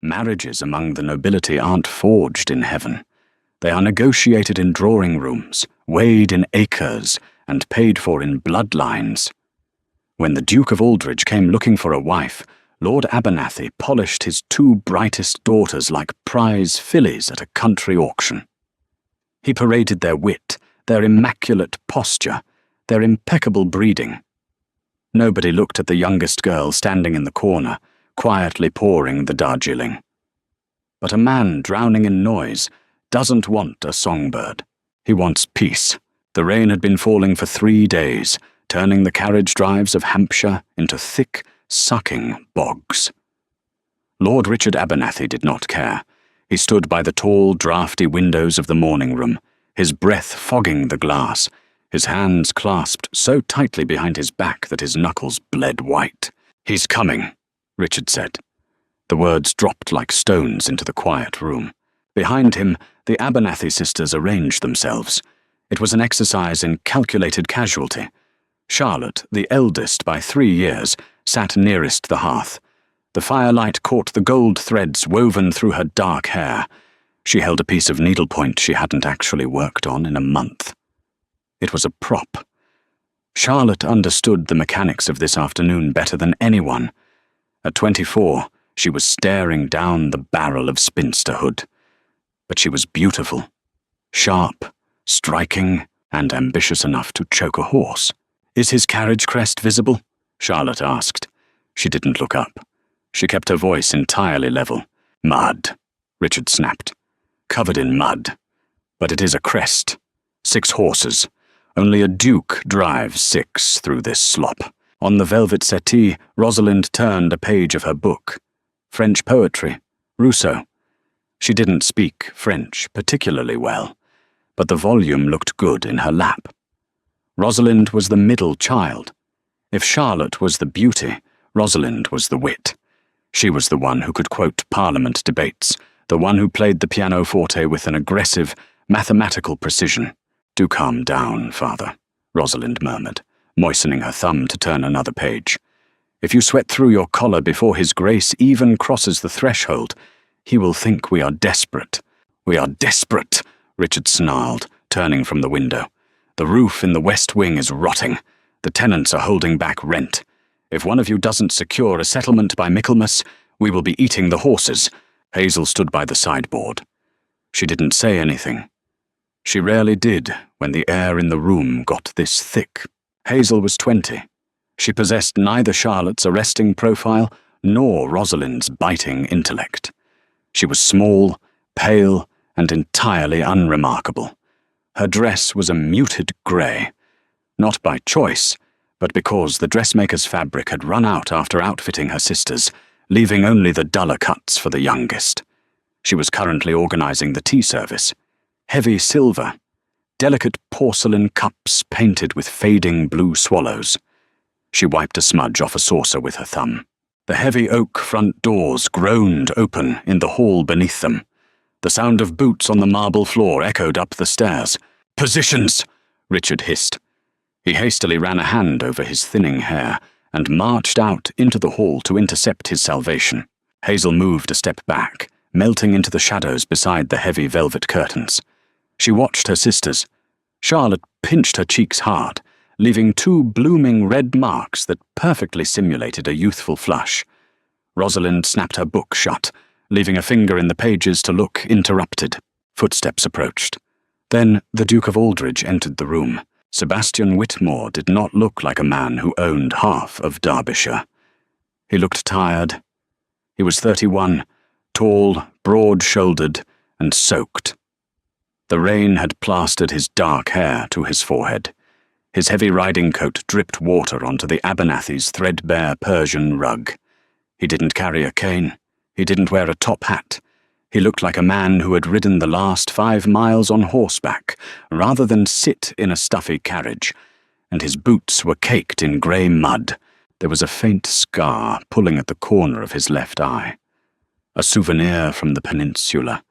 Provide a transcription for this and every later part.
Marriages among the nobility aren't forged in heaven. They are negotiated in drawing rooms, weighed in acres, and paid for in bloodlines. When the Duke of Aldridge came looking for a wife, Lord Abernathy polished his two brightest daughters like prize fillies at a country auction. He paraded their wit, their immaculate posture, their impeccable breeding. Nobody looked at the youngest girl standing in the corner, quietly pouring the Darjeeling. But a man drowning in noise doesn't want a songbird. He wants peace. The rain had been falling for 3 days, turning the carriage drives of Hampshire into thick, sucking bogs. Lord Richard Abernathy did not care. He stood by the tall, draughty windows of the morning room, his breath fogging the glass, his hands clasped so tightly behind his back that his knuckles bled white. "He's coming," Richard said. The words dropped like stones into the quiet room. Behind him, the Abernathy sisters arranged themselves. It was an exercise in calculated casualty. Charlotte, the eldest by 3 years, sat nearest the hearth. The firelight caught the gold threads woven through her dark hair. She held a piece of needlepoint she hadn't actually worked on in a month. It was a prop. Charlotte understood the mechanics of this afternoon better than anyone. At 24, she was staring down the barrel of spinsterhood. But she was beautiful, sharp, striking, and ambitious enough to choke a horse. "Is his carriage crest visible?" Charlotte asked. She didn't look up. She kept her voice entirely level. "Mud," Richard snapped. "Covered in mud. But it is a crest. 6 horses. Only a duke drives 6 through this slop." On the velvet settee, Rosalind turned a page of her book. French poetry. Rousseau. She didn't speak French particularly well, but the volume looked good in her lap. Rosalind was the middle child. If Charlotte was the beauty, Rosalind was the wit. She was the one who could quote Parliament debates, the one who played the pianoforte with an aggressive, mathematical precision. "Do calm down, father," Rosalind murmured, moistening her thumb to turn another page. "If you sweat through your collar before His Grace even crosses the threshold, he will think we are desperate." "We are desperate," Richard snarled, turning from the window. "The roof in the West Wing is rotting. The tenants are holding back rent. If one of you doesn't secure a settlement by Michaelmas, we will be eating the horses." Hazel stood by the sideboard. She didn't say anything. She rarely did when the air in the room got this thick. Hazel was 20. She possessed neither Charlotte's arresting profile nor Rosalind's biting intellect. She was small, pale, and entirely unremarkable. Her dress was a muted grey, not by choice, but because the dressmaker's fabric had run out after outfitting her sisters, leaving only the duller cuts for the youngest. She was currently organizing the tea service. Heavy silver, delicate porcelain cups painted with fading blue swallows. She wiped a smudge off a saucer with her thumb. The heavy oak front doors groaned open in the hall beneath them. The sound of boots on the marble floor echoed up the stairs. "Positions!" Richard hissed. He hastily ran a hand over his thinning hair and marched out into the hall to intercept his salvation. Hazel moved a step back, melting into the shadows beside the heavy velvet curtains. She watched her sisters. Charlotte pinched her cheeks hard, leaving 2 blooming red marks that perfectly simulated a youthful flush. Rosalind snapped her book shut, leaving a finger in the pages to look interrupted. Footsteps approached. Then the Duke of Aldridge entered the room. Sebastian Whitmore did not look like a man who owned half of Derbyshire. He looked tired. He was 31, tall, broad-shouldered, and soaked. The rain had plastered his dark hair to his forehead. His heavy riding coat dripped water onto the Abernathy's threadbare Persian rug. He didn't carry a cane. He didn't wear a top hat. He looked like a man who had ridden the last 5 miles on horseback, rather than sit in a stuffy carriage, and his boots were caked in grey mud. There was a faint scar pulling at the corner of his left eye. A souvenir from the peninsula.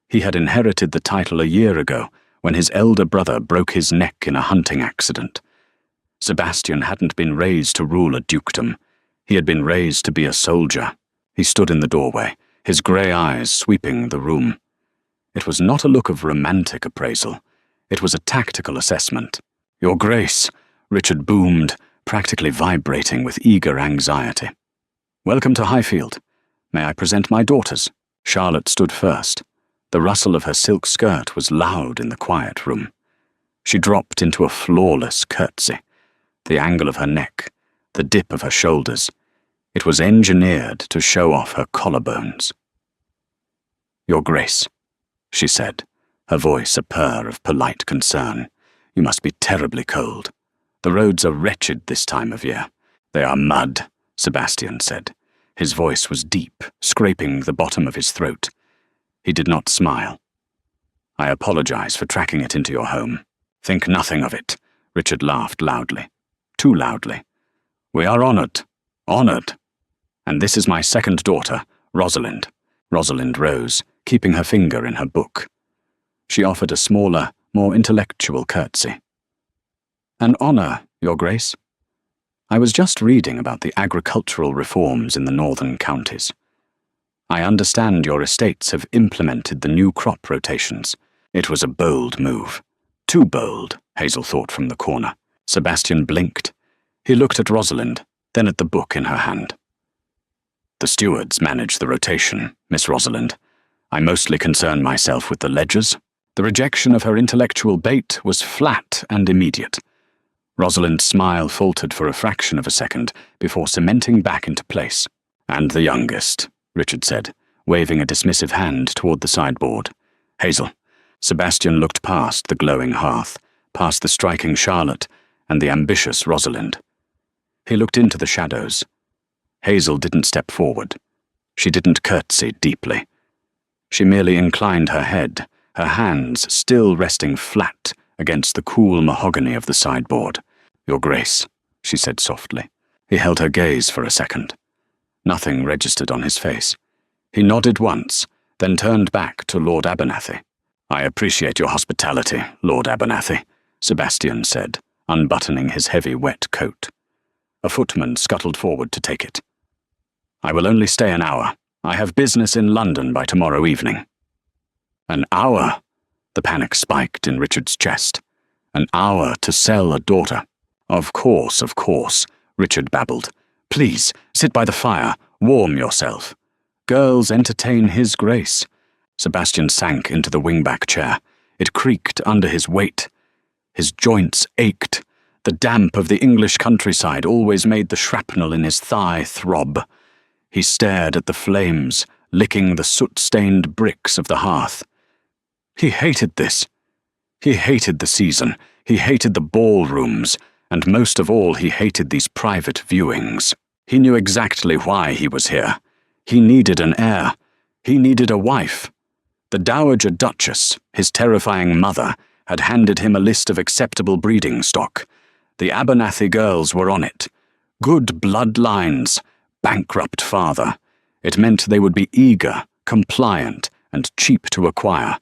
He had inherited the title a year ago, when his elder brother broke his neck in a hunting accident. Sebastian hadn't been raised to rule a dukedom. He had been raised to be a soldier. He stood in the doorway, his grey eyes sweeping the room. It was not a look of romantic appraisal. It was a tactical assessment. "Your Grace," Richard boomed, practically vibrating with eager anxiety. "Welcome to Highfield. May I present my daughters?" Charlotte stood first. The rustle of her silk skirt was loud in the quiet room. She dropped into a flawless curtsy. The angle of her neck, the dip of her shoulders. It was engineered to show off her collarbones. "Your Grace," she said, her voice a purr of polite concern. "You must be terribly cold. The roads are wretched this time of year." "They are mud," Sebastian said. His voice was deep, scraping the bottom of his throat. He did not smile. "I apologize for tracking it into your home." "Think nothing of it," Richard laughed loudly. Too loudly. "We are honored. Honored. And this is my second daughter, Rosalind." Rosalind rose, keeping her finger in her book. She offered a smaller, more intellectual curtsy. "An honor, Your Grace. I was just reading about the agricultural reforms in the northern counties. I understand your estates have implemented the new crop rotations. It was a bold move. Too bold, Hazel thought from the corner. Sebastian blinked. He looked at Rosalind, then at the book in her hand. "The stewards manage the rotation, Miss Rosalind. I mostly concern myself with the ledgers." The rejection of her intellectual bait was flat and immediate. Rosalind's smile faltered for a fraction of a second before cementing back into place. "And the youngest," Richard said, waving a dismissive hand toward the sideboard. "Hazel." Sebastian looked past the glowing hearth, past the striking Charlotte, and the ambitious Rosalind. He looked into the shadows. Hazel didn't step forward. She didn't curtsy deeply. She merely inclined her head, her hands still resting flat against the cool mahogany of the sideboard. "Your Grace," she said softly. He held her gaze for a second. Nothing registered on his face. He nodded once, then turned back to Lord Abernathy. "I appreciate your hospitality, Lord Abernathy," Sebastian said, unbuttoning his heavy wet coat. A footman scuttled forward to take it. "I will only stay an hour. I have business in London by tomorrow evening." An hour? The panic spiked in Richard's chest. An hour to sell a daughter. Of course, Richard babbled. "Please, sit by the fire, warm yourself." Girls entertain his grace. Sebastian sank into the wingback chair. It creaked under his weight. His joints ached. The damp of the English countryside always made the shrapnel in his thigh throb. He stared at the flames, licking the soot-stained bricks of the hearth. He hated this. He hated the season. He hated the ballrooms. And most of all, he hated these private viewings. He knew exactly why he was here. He needed an heir. He needed a wife. The Dowager Duchess, his terrifying mother, had handed him a list of acceptable breeding stock. The Abernathy girls were on it. Good bloodlines. Bankrupt father. It meant they would be eager, compliant, and cheap to acquire.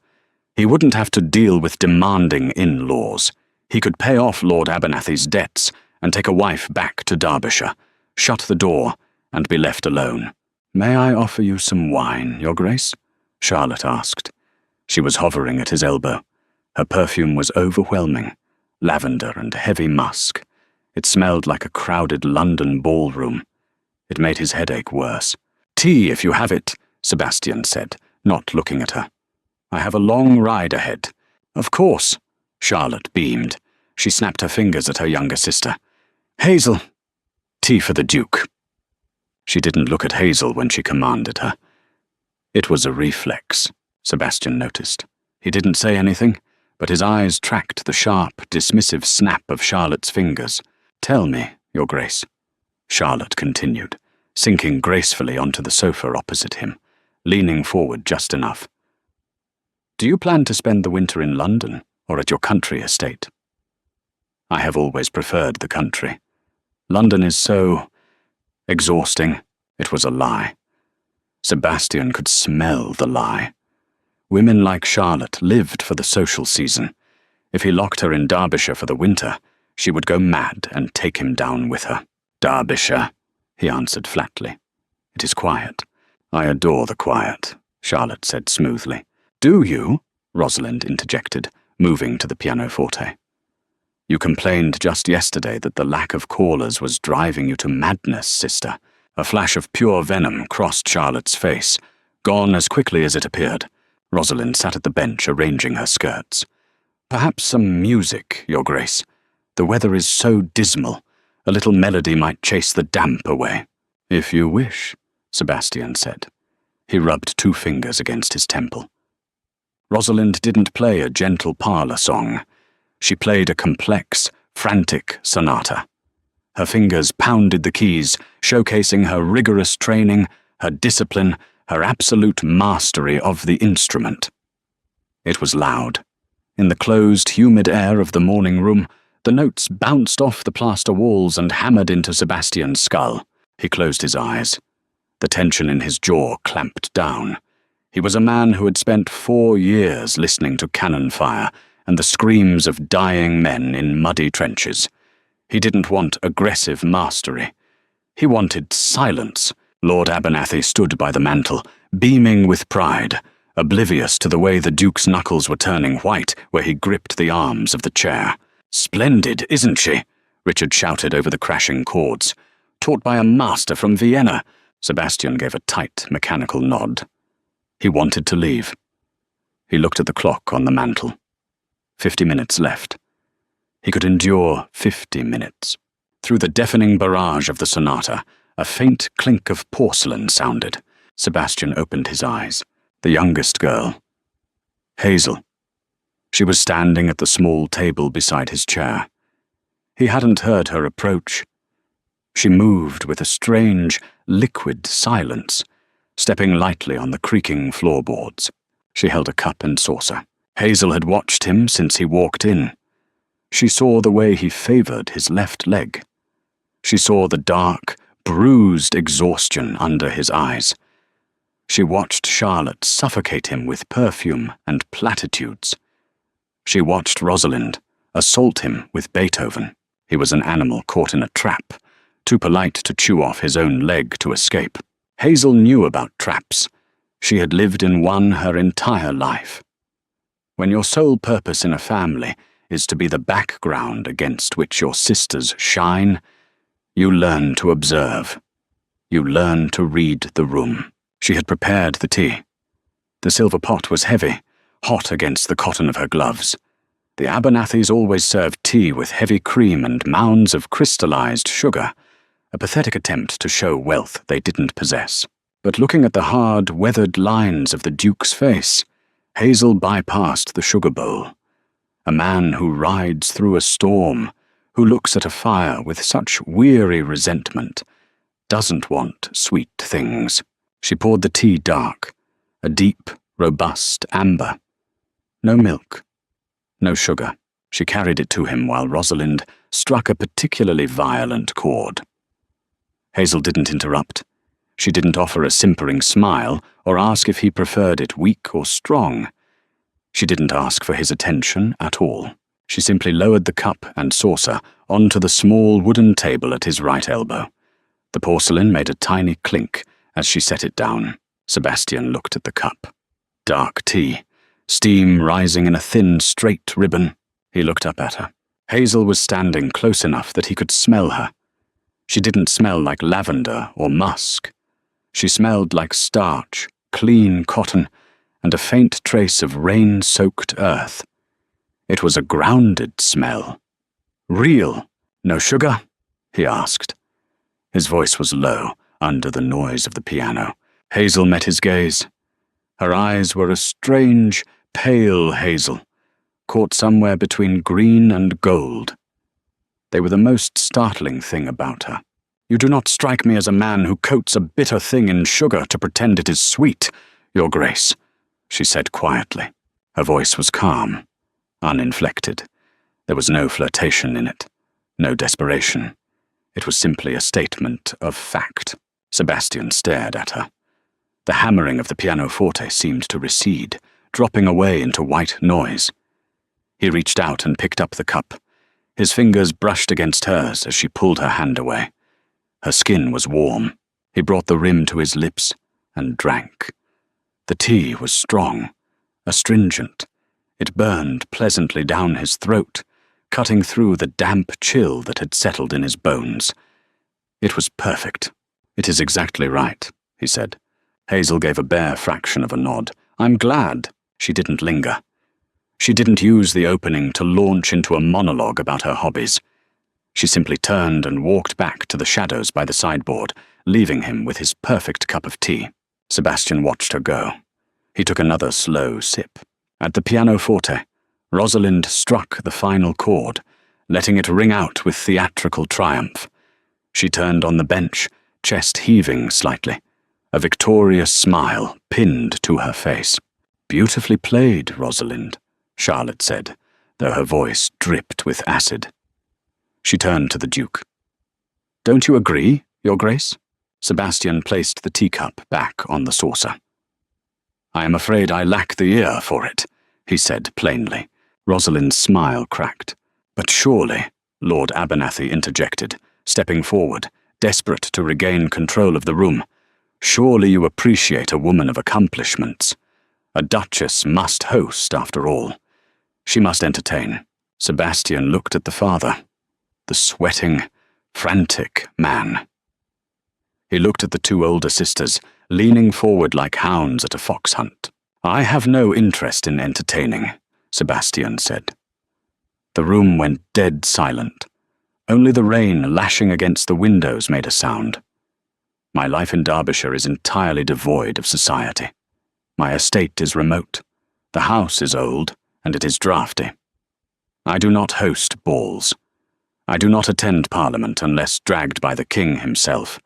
He wouldn't have to deal with demanding in-laws. He could pay off Lord Abernathy's debts and take a wife back to Derbyshire, shut the door, and be left alone. "May I offer you some wine, Your Grace?" Charlotte asked. She was hovering at his elbow. Her perfume was overwhelming, lavender and heavy musk. It smelled like a crowded London ballroom. It made his headache worse. "Tea, if you have it," Sebastian said, not looking at her. "I have a long ride ahead." "Of course." Charlotte beamed. She snapped her fingers at her younger sister. "Hazel." "Tea for the Duke." She didn't look at Hazel when she commanded her. It was a reflex, Sebastian noticed. He didn't say anything, but his eyes tracked the sharp, dismissive snap of Charlotte's fingers. "Tell me, Your Grace," Charlotte continued, sinking gracefully onto the sofa opposite him, leaning forward just enough. "Do you plan to spend the winter in London or at your country estate?" "I have always preferred the country. London is so exhausting." It was a lie. Sebastian could smell the lie. Women like Charlotte lived for the social season. If he locked her in Derbyshire for the winter, she would go mad and take him down with her. "Derbyshire," he answered flatly. "It is quiet. I adore the quiet, Charlotte said smoothly. Do you? Rosalind interjected, moving to the pianoforte. You complained just yesterday that the lack of callers was driving you to madness, sister. A flash of pure venom crossed Charlotte's face, gone as quickly as it appeared. Rosalind sat at the bench arranging her skirts. Perhaps some music, Your Grace. The weather is so dismal. A little melody might chase the damp away. If you wish, Sebastian said. He rubbed 2 fingers against his temple. Rosalind didn't play a gentle parlor song. She played a complex, frantic sonata. Her fingers pounded the keys, showcasing her rigorous training, her discipline, her absolute mastery of the instrument. It was loud. In the closed, humid air of the morning room, the notes bounced off the plaster walls and hammered into Sebastian's skull. He closed his eyes. The tension in his jaw clamped down. He was a man who had spent 4 years listening to cannon fire and the screams of dying men in muddy trenches. He didn't want aggressive mastery. He wanted silence. Lord Abernathy stood by the mantel, beaming with pride, oblivious to the way the Duke's knuckles were turning white where he gripped the arms of the chair. Splendid, isn't she? Richard shouted over the crashing chords. Taught by a master from Vienna. Sebastian gave a tight, mechanical nod. He wanted to leave. He looked at the clock on the mantel. 50 minutes left. He could endure 50 minutes. Through the deafening barrage of the sonata, a faint clink of porcelain sounded. Sebastian opened his eyes. The youngest girl. Hazel. She was standing at the small table beside his chair. He hadn't heard her approach. She moved with a strange, liquid silence, stepping lightly on the creaking floorboards. She held a cup and saucer. Hazel had watched him since he walked in. She saw the way he favored his left leg. She saw the dark, bruised exhaustion under his eyes. She watched Charlotte suffocate him with perfume and platitudes. She watched Rosalind assault him with Beethoven. He was an animal caught in a trap, too polite to chew off his own leg to escape. Hazel knew about traps. She had lived in one her entire life. When your sole purpose in a family is to be the background against which your sisters shine, you learn to observe. You learn to read the room. She had prepared the tea. The silver pot was heavy, hot against the cotton of her gloves. The Abernathys always served tea with heavy cream and mounds of crystallized sugar, a pathetic attempt to show wealth they didn't possess. But looking at the hard, weathered lines of the Duke's face, Hazel bypassed the sugar bowl. A man who rides through a storm, who looks at a fire with such weary resentment, doesn't want sweet things. She poured the tea dark, a deep, robust amber. No milk, no sugar. She carried it to him while Rosalind struck a particularly violent chord. Hazel didn't interrupt. She didn't offer a simpering smile or ask if he preferred it weak or strong. She didn't ask for his attention at all. She simply lowered the cup and saucer onto the small wooden table at his right elbow. The porcelain made a tiny clink as she set it down. Sebastian looked at the cup. Dark tea, steam rising in a thin, straight ribbon. He looked up at her. Hazel was standing close enough that he could smell her. She didn't smell like lavender or musk. She smelled like starch, clean cotton, and a faint trace of rain-soaked earth. It was a grounded smell. Real. No sugar? He asked. His voice was low, under the noise of the piano. Hazel met his gaze. Her eyes were a strange, pale hazel, caught somewhere between green and gold. They were the most startling thing about her. You do not strike me as a man who coats a bitter thing in sugar to pretend it is sweet, Your Grace, she said quietly. Her voice was calm, uninflected. There was no flirtation in it, no desperation. It was simply a statement of fact. Sebastian stared at her. The hammering of the pianoforte seemed to recede, dropping away into white noise. He reached out and picked up the cup. His fingers brushed against hers as she pulled her hand away. Her skin was warm. He brought the rim to his lips, and drank. The tea was strong, astringent. It burned pleasantly down his throat, cutting through the damp chill that had settled in his bones. It was perfect. "It is exactly right," he said. Hazel gave a bare fraction of a nod. "I'm glad." She didn't linger. She didn't use the opening to launch into a monologue about her hobbies. She simply turned and walked back to the shadows by the sideboard, leaving him with his perfect cup of tea. Sebastian watched her go. He took another slow sip. At the pianoforte, Rosalind struck the final chord, letting it ring out with theatrical triumph. She turned on the bench, chest heaving slightly, a victorious smile pinned to her face. "Beautifully played, Rosalind," Charlotte said, though her voice dripped with acid. She turned to the Duke. "Don't you agree, Your Grace?" Sebastian placed the teacup back on the saucer. "I am afraid I lack the ear for it," he said plainly. Rosalind's smile cracked. "But surely," Lord Abernathy interjected, stepping forward, desperate to regain control of the room, "surely you appreciate a woman of accomplishments. A duchess must host, after all. She must entertain." Sebastian looked at the father, the sweating, frantic man. He looked at the two older sisters, leaning forward like hounds at a fox hunt. "I have no interest in entertaining," Sebastian said. The room went dead silent. Only the rain lashing against the windows made a sound. "My life in Derbyshire is entirely devoid of society. My estate is remote. The house is old, and it is draughty. I do not host balls. I do not attend Parliament unless dragged by the King himself.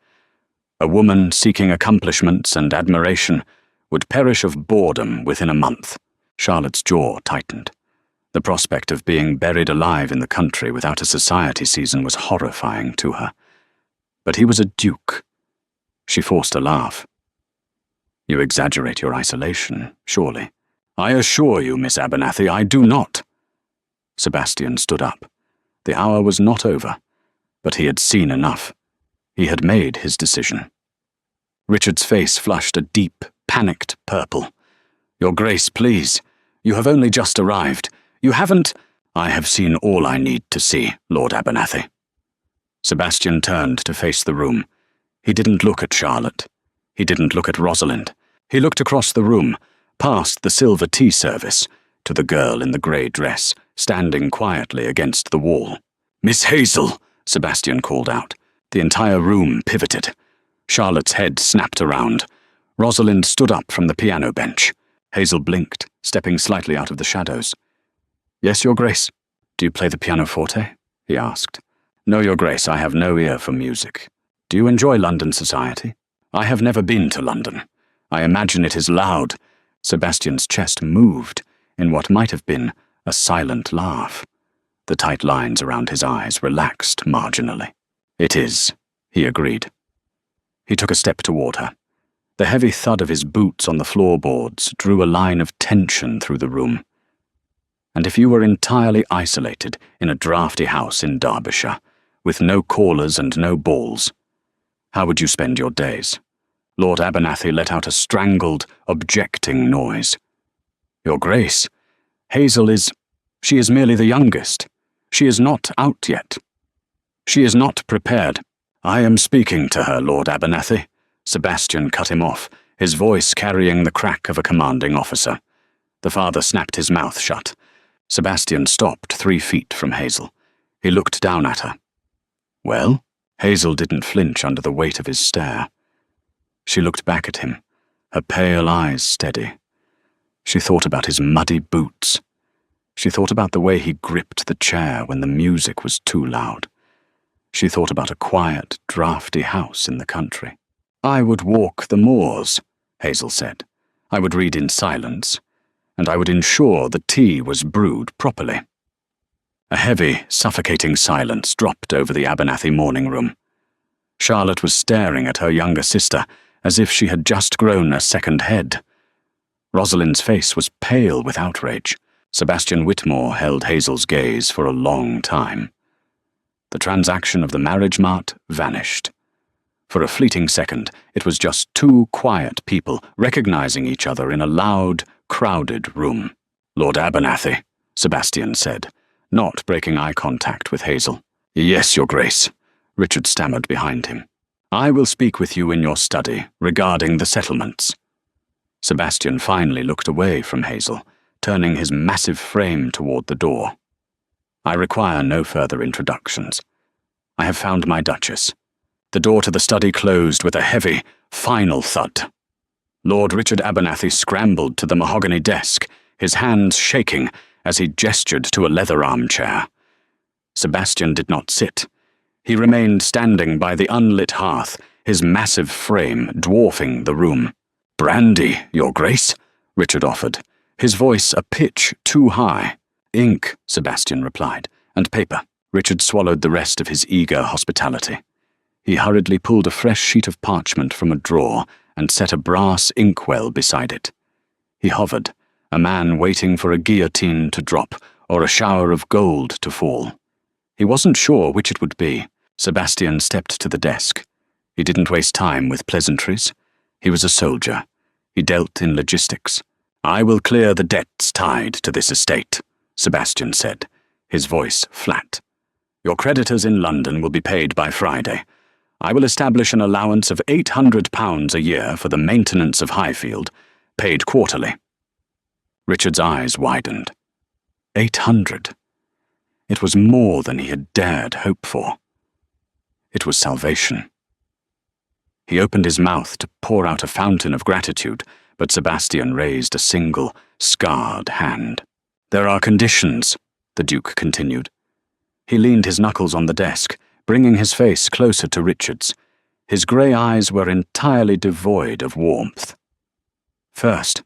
A woman seeking accomplishments and admiration would perish of boredom within a month." Charlotte's jaw tightened. The prospect of being buried alive in the country without a society season was horrifying to her. But he was a duke. She forced a laugh. "You exaggerate your isolation, surely." "I assure you, Miss Abernathy, I do not." Sebastian stood up. The hour was not over, but he had seen enough. He had made his decision. Richard's face flushed a deep, panicked purple. "Your Grace, please. You have only just arrived. You haven't—" "I have seen all I need to see, Lord Abernathy." Sebastian turned to face the room. He didn't look at Charlotte. He didn't look at Rosalind. He looked across the room, past the silver tea service, to the girl in the grey dress, standing quietly against the wall. "Miss Hazel!" Sebastian called out. The entire room pivoted. Charlotte's head snapped around. Rosalind stood up from the piano bench. Hazel blinked, stepping slightly out of the shadows. "Yes, Your Grace." "Do you play the pianoforte?" he asked. "No, Your Grace, I have no ear for music." "Do you enjoy London society?" "I have never been to London. I imagine it is loud." Sebastian's chest moved in what might have been a silent laugh. The tight lines around his eyes relaxed marginally. "It is," he agreed. He took a step toward her. The heavy thud of his boots on the floorboards drew a line of tension through the room. "And if you were entirely isolated in a draughty house in Derbyshire, with no callers and no balls, how would you spend your days?" Lord Abernathy let out a strangled, objecting noise. "Your Grace, Hazel she is merely the youngest. She is not out yet. She is not prepared." "I am speaking to her, Lord Abernathy." Sebastian cut him off, his voice carrying the crack of a commanding officer. The father snapped his mouth shut. Sebastian stopped 3 feet from Hazel. He looked down at her. "Well?" Hazel didn't flinch under the weight of his stare. She looked back at him, her pale eyes steady. She thought about his muddy boots. She thought about the way he gripped the chair when the music was too loud. She thought about a quiet, draughty house in the country. "I would walk the moors," Hazel said. "I would read in silence, and I would ensure the tea was brewed properly." A heavy, suffocating silence dropped over the Abernathy morning room. Charlotte was staring at her younger sister as if she had just grown a second head. Rosalind's face was pale with outrage. Sebastian Whitmore held Hazel's gaze for a long time. The transaction of the marriage mart vanished. For a fleeting second, it was just two quiet people recognizing each other in a loud, crowded room. "Lord Abernathy," Sebastian said, not breaking eye contact with Hazel. "Yes, Your Grace," Richard stammered behind him. "I will speak with you in your study regarding the settlements." Sebastian finally looked away from Hazel, turning his massive frame toward the door. "I require no further introductions. I have found my Duchess." The door to the study closed with a heavy, final thud. Lord Richard Abernathy scrambled to the mahogany desk, his hands shaking as he gestured to a leather armchair. Sebastian did not sit. He remained standing by the unlit hearth, his massive frame dwarfing the room. "Brandy, Your Grace," Richard offered, his voice a pitch too high. "Ink," Sebastian replied, "and paper." Richard swallowed the rest of his eager hospitality. He hurriedly pulled a fresh sheet of parchment from a drawer and set a brass inkwell beside it. He hovered, a man waiting for a guillotine to drop or a shower of gold to fall. He wasn't sure which it would be. Sebastian stepped to the desk. He didn't waste time with pleasantries. He was a soldier. He dealt in logistics. "I will clear the debts tied to this estate," Sebastian said, his voice flat. "Your creditors in London will be paid by Friday. I will establish an allowance of £800 a year for the maintenance of Highfield, paid quarterly." Richard's eyes widened. 800. It was more than he had dared hope for. It was salvation. He opened his mouth to pour out a fountain of gratitude, but Sebastian raised a single, scarred hand. "There are conditions," the Duke continued. He leaned his knuckles on the desk, bringing his face closer to Richard's. His grey eyes were entirely devoid of warmth. "First,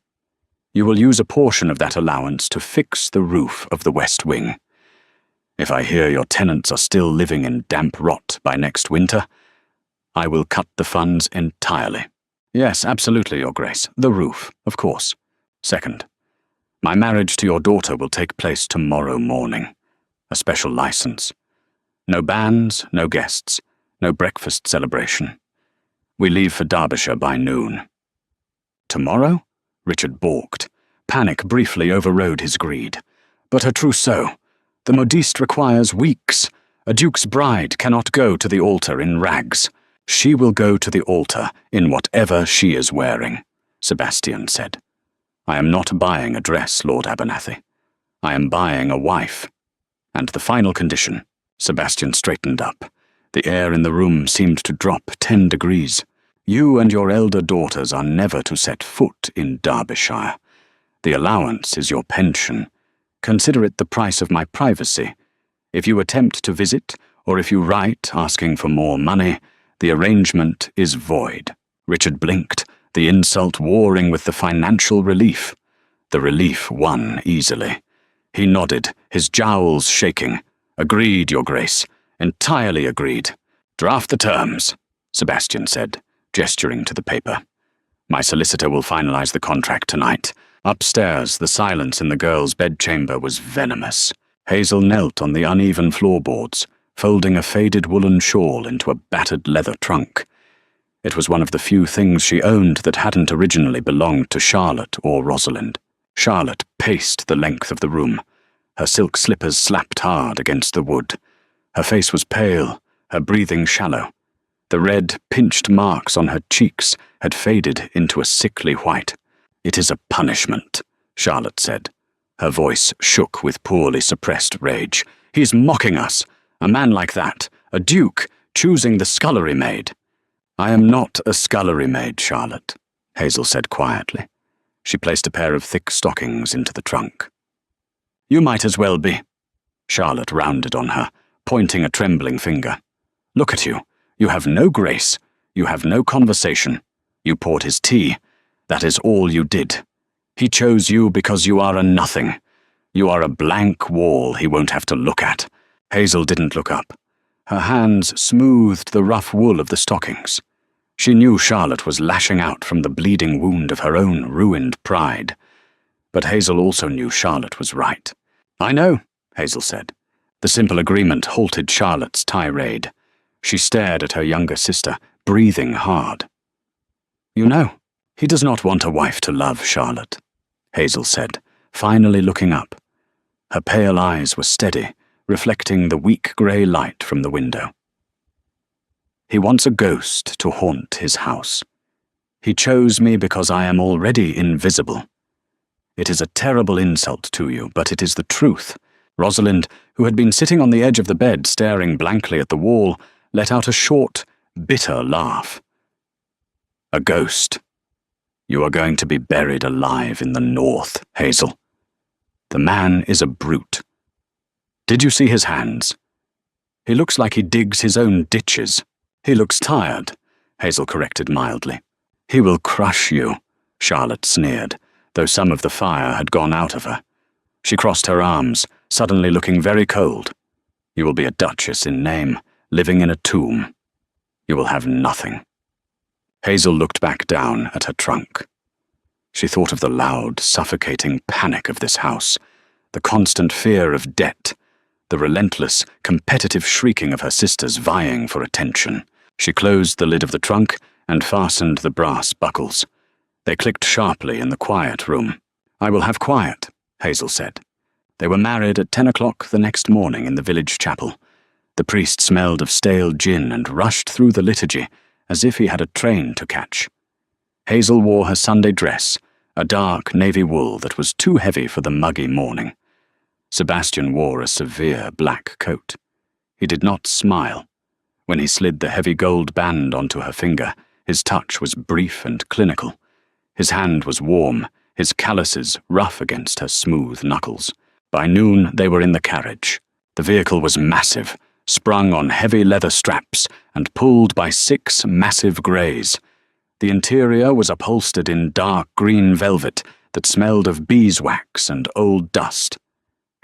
you will use a portion of that allowance to fix the roof of the West Wing. If I hear your tenants are still living in damp rot by next winter, I will cut the funds entirely." "Yes, absolutely, Your Grace. The roof, of course." "Second, my marriage to your daughter will take place tomorrow morning. A special license. No bands, no guests, no breakfast celebration. We leave for Derbyshire by noon." "Tomorrow?" Richard balked. Panic briefly overrode his greed. "But a trousseau. The modiste requires weeks. A duke's bride cannot go to the altar in rags. She will go to the altar in whatever she is wearing," Sebastian said. "I am not buying a dress, Lord Abernathy. I am buying a wife. And the final condition." Sebastian straightened up. The air in the room seemed to drop 10 degrees. "You and your elder daughters are never to set foot in Derbyshire. The allowance is your pension. Consider it the price of my privacy. If you attempt to visit, or if you write asking for more money, the arrangement is void." Richard blinked, the insult warring with the financial relief. The relief won easily. He nodded, his jowls shaking. "Agreed, Your Grace. Entirely agreed. Draft the terms," Sebastian said, gesturing to the paper. "My solicitor will finalize the contract tonight." Upstairs, the silence in the girl's bedchamber was venomous. Hazel knelt on the uneven floorboards, folding a faded woolen shawl into a battered leather trunk. It was one of the few things she owned that hadn't originally belonged to Charlotte or Rosalind. Charlotte paced the length of the room. Her silk slippers slapped hard against the wood. Her face was pale, her breathing shallow. The red, pinched marks on her cheeks had faded into a sickly white. "It is a punishment," Charlotte said. Her voice shook with poorly suppressed rage. "He's mocking us. A man like that, a duke, choosing the scullery maid." "I am not a scullery maid, Charlotte," Hazel said quietly. She placed a pair of thick stockings into the trunk. "You might as well be." Charlotte rounded on her, pointing a trembling finger. "Look at you. You have no grace. You have no conversation. You poured his tea. That is all you did. He chose you because you are a nothing. You are a blank wall he won't have to look at." Hazel didn't look up. Her hands smoothed the rough wool of the stockings. She knew Charlotte was lashing out from the bleeding wound of her own ruined pride. But Hazel also knew Charlotte was right. "I know," Hazel said. The simple agreement halted Charlotte's tirade. She stared at her younger sister, breathing hard. "You know, he does not want a wife to love, Charlotte," Hazel said, finally looking up. Her pale eyes were steady, reflecting the weak grey light from the window. "He wants a ghost to haunt his house. He chose me because I am already invisible. It is a terrible insult to you, but it is the truth." Rosalind, who had been sitting on the edge of the bed staring blankly at the wall, let out a short, bitter laugh. "A ghost. You are going to be buried alive in the north, Hazel. The man is a brute. Did you see his hands? He looks like he digs his own ditches." "He looks tired," Hazel corrected mildly. "He will crush you," Charlotte sneered, though some of the fire had gone out of her. She crossed her arms, suddenly looking very cold. "You will be a duchess in name, living in a tomb. You will have nothing." Hazel looked back down at her trunk. She thought of the loud, suffocating panic of this house, the constant fear of debt, the relentless, competitive shrieking of her sisters vying for attention. She closed the lid of the trunk and fastened the brass buckles. They clicked sharply in the quiet room. "I will have quiet," Hazel said. They were married at 10 o'clock the next morning in the village chapel. The priest smelled of stale gin and rushed through the liturgy as if he had a train to catch. Hazel wore her Sunday dress, a dark navy wool that was too heavy for the muggy morning. Sebastian wore a severe black coat. He did not smile. When he slid the heavy gold band onto her finger, his touch was brief and clinical. His hand was warm, his calluses rough against her smooth knuckles. By noon, they were in the carriage. The vehicle was massive, sprung on heavy leather straps and pulled by 6 massive greys. The interior was upholstered in dark green velvet that smelled of beeswax and old dust.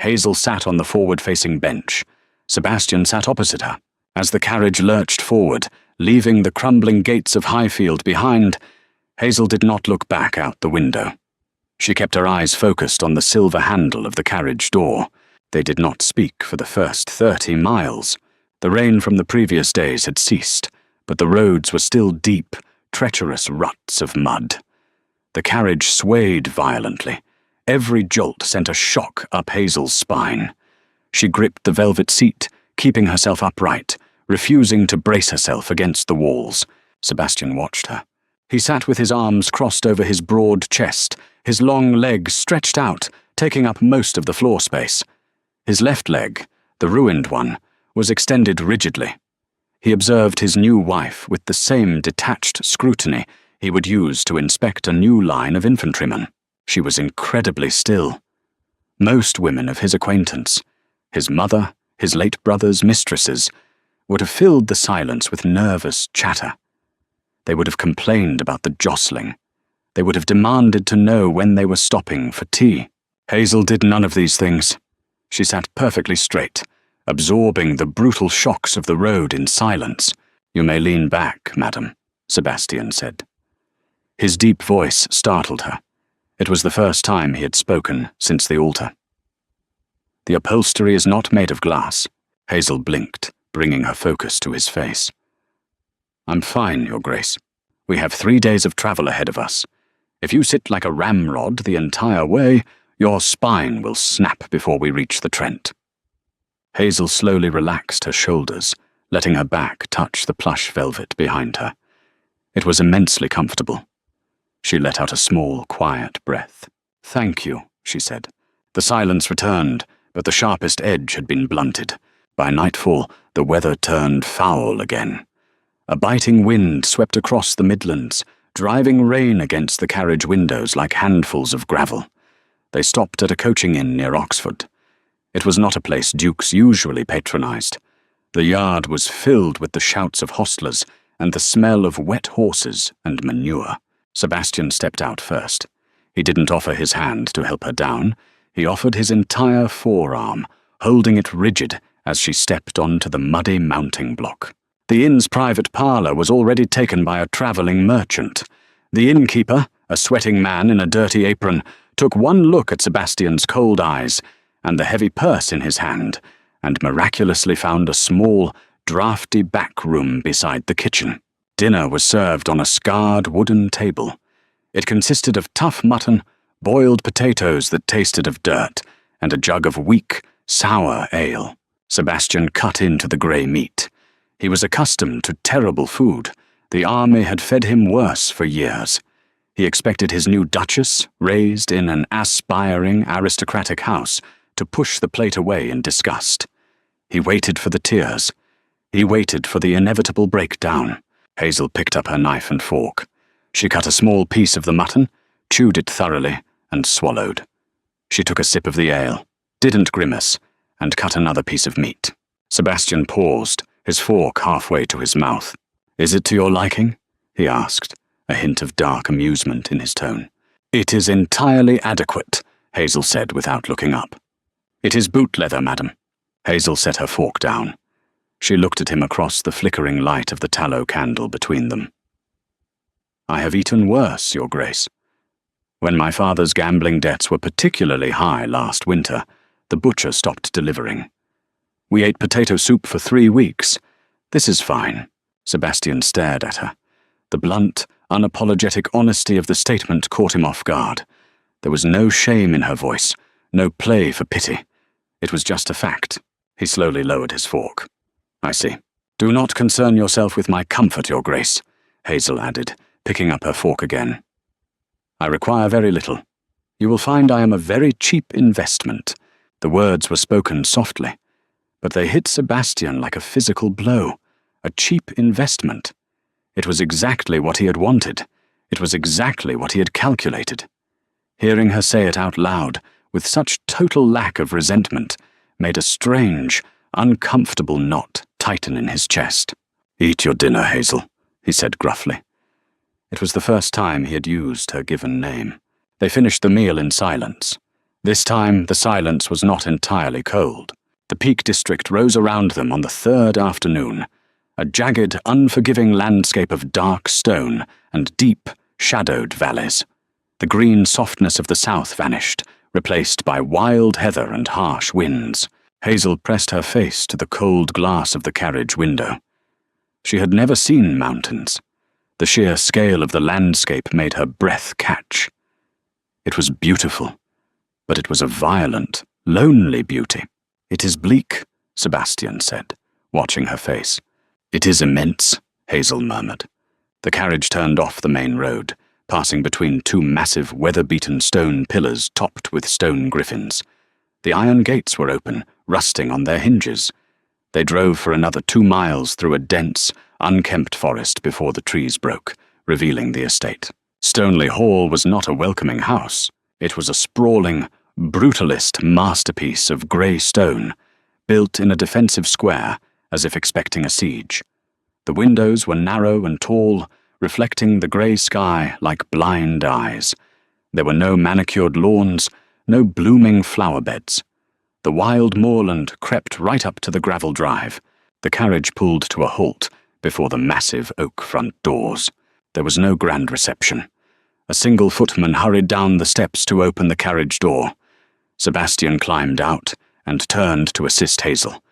Hazel sat on the forward-facing bench. Sebastian sat opposite her. As the carriage lurched forward, leaving the crumbling gates of Highfield behind, Hazel did not look back out the window. She kept her eyes focused on the silver handle of the carriage door. They did not speak for the first 30 miles. The rain from the previous days had ceased, but the roads were still deep, treacherous ruts of mud. The carriage swayed violently. Every jolt sent a shock up Hazel's spine. She gripped the velvet seat, keeping herself upright, refusing to brace herself against the walls. Sebastian watched her. He sat with his arms crossed over his broad chest, his long legs stretched out, taking up most of the floor space. His left leg, the ruined one, was extended rigidly. He observed his new wife with the same detached scrutiny he would use to inspect a new line of infantrymen. She was incredibly still. Most women of his acquaintance, his mother, his late brother's mistresses, would have filled the silence with nervous chatter. They would have complained about the jostling. They would have demanded to know when they were stopping for tea. Hazel did none of these things. She sat perfectly straight, absorbing the brutal shocks of the road in silence. "You may lean back, madam," Sebastian said. His deep voice startled her. It was the first time he had spoken since the altar. "The upholstery is not made of glass." Hazel blinked, bringing her focus to his face. "I'm fine, Your Grace. We have 3 days of travel ahead of us. If you sit like a ramrod the entire way, your spine will snap before we reach the Trent." Hazel slowly relaxed her shoulders, letting her back touch the plush velvet behind her. It was immensely comfortable. She let out a small, quiet breath. "Thank you," she said. The silence returned, but the sharpest edge had been blunted. By nightfall, the weather turned foul again. A biting wind swept across the Midlands, driving rain against the carriage windows like handfuls of gravel. They stopped at a coaching inn near Oxford. It was not a place dukes usually patronised. The yard was filled with the shouts of hostlers and the smell of wet horses and manure. Sebastian stepped out first. He didn't offer his hand to help her down. He offered his entire forearm, holding it rigid as she stepped onto the muddy mounting block. The inn's private parlour was already taken by a travelling merchant. The innkeeper, a sweating man in a dirty apron, took one look at Sebastian's cold eyes and the heavy purse in his hand, and miraculously found a small, draughty back room beside the kitchen. Dinner was served on a scarred wooden table. It consisted of tough mutton, boiled potatoes that tasted of dirt, and a jug of weak, sour ale. Sebastian cut into the grey meat. He was accustomed to terrible food. The army had fed him worse for years. He expected his new duchess, raised in an aspiring aristocratic house, to push the plate away in disgust. He waited for the tears. He waited for the inevitable breakdown. Hazel picked up her knife and fork. She cut a small piece of the mutton, chewed it thoroughly, and swallowed. She took a sip of the ale, didn't grimace, and cut another piece of meat. Sebastian paused, his fork halfway to his mouth. "Is it to your liking?" he asked, a hint of dark amusement in his tone. "It is entirely adequate," Hazel said without looking up. "It is boot leather, madam." Hazel set her fork down. She looked at him across the flickering light of the tallow candle between them. "I have eaten worse, Your Grace. When my father's gambling debts were particularly high last winter, the butcher stopped delivering. We ate potato soup for 3 weeks. This is fine." Sebastian stared at her. The blunt, unapologetic honesty of the statement caught him off guard. There was no shame in her voice, no play for pity. It was just a fact. He slowly lowered his fork. "I see. Do not concern yourself with my comfort, Your Grace," Hazel added, picking up her fork again. "I require very little. You will find I am a very cheap investment." The words were spoken softly, but they hit Sebastian like a physical blow. A cheap investment. It was exactly what he had wanted. It was exactly what he had calculated. Hearing her say it out loud, with such total lack of resentment, made a strange, uncomfortable knot tighten in his chest. "Eat your dinner, Hazel," he said gruffly. It was the first time he had used her given name. They finished the meal in silence. This time the silence was not entirely cold. The Peak District rose around them on the third afternoon, a jagged, unforgiving landscape of dark stone and deep, shadowed valleys. The green softness of the south vanished, replaced by wild heather and harsh winds. Hazel pressed her face to the cold glass of the carriage window. She had never seen mountains. The sheer scale of the landscape made her breath catch. It was beautiful, but it was a violent, lonely beauty. "It is bleak," Sebastian said, watching her face. "It is immense," Hazel murmured. The carriage turned off the main road, passing between 2 massive, weather-beaten stone pillars topped with stone griffins. The iron gates were open, rusting on their hinges. They drove for another 2 miles through a dense, unkempt forest before the trees broke, revealing the estate. Stoneleigh Hall was not a welcoming house. It was a sprawling, brutalist masterpiece of grey stone, built in a defensive square, as if expecting a siege. The windows were narrow and tall, reflecting the grey sky like blind eyes. There were no manicured lawns, no blooming flower beds. The wild moorland crept right up to the gravel drive. The carriage pulled to a halt before the massive oak front doors. There was no grand reception. A single footman hurried down the steps to open the carriage door. Sebastian climbed out and turned to assist Hazel.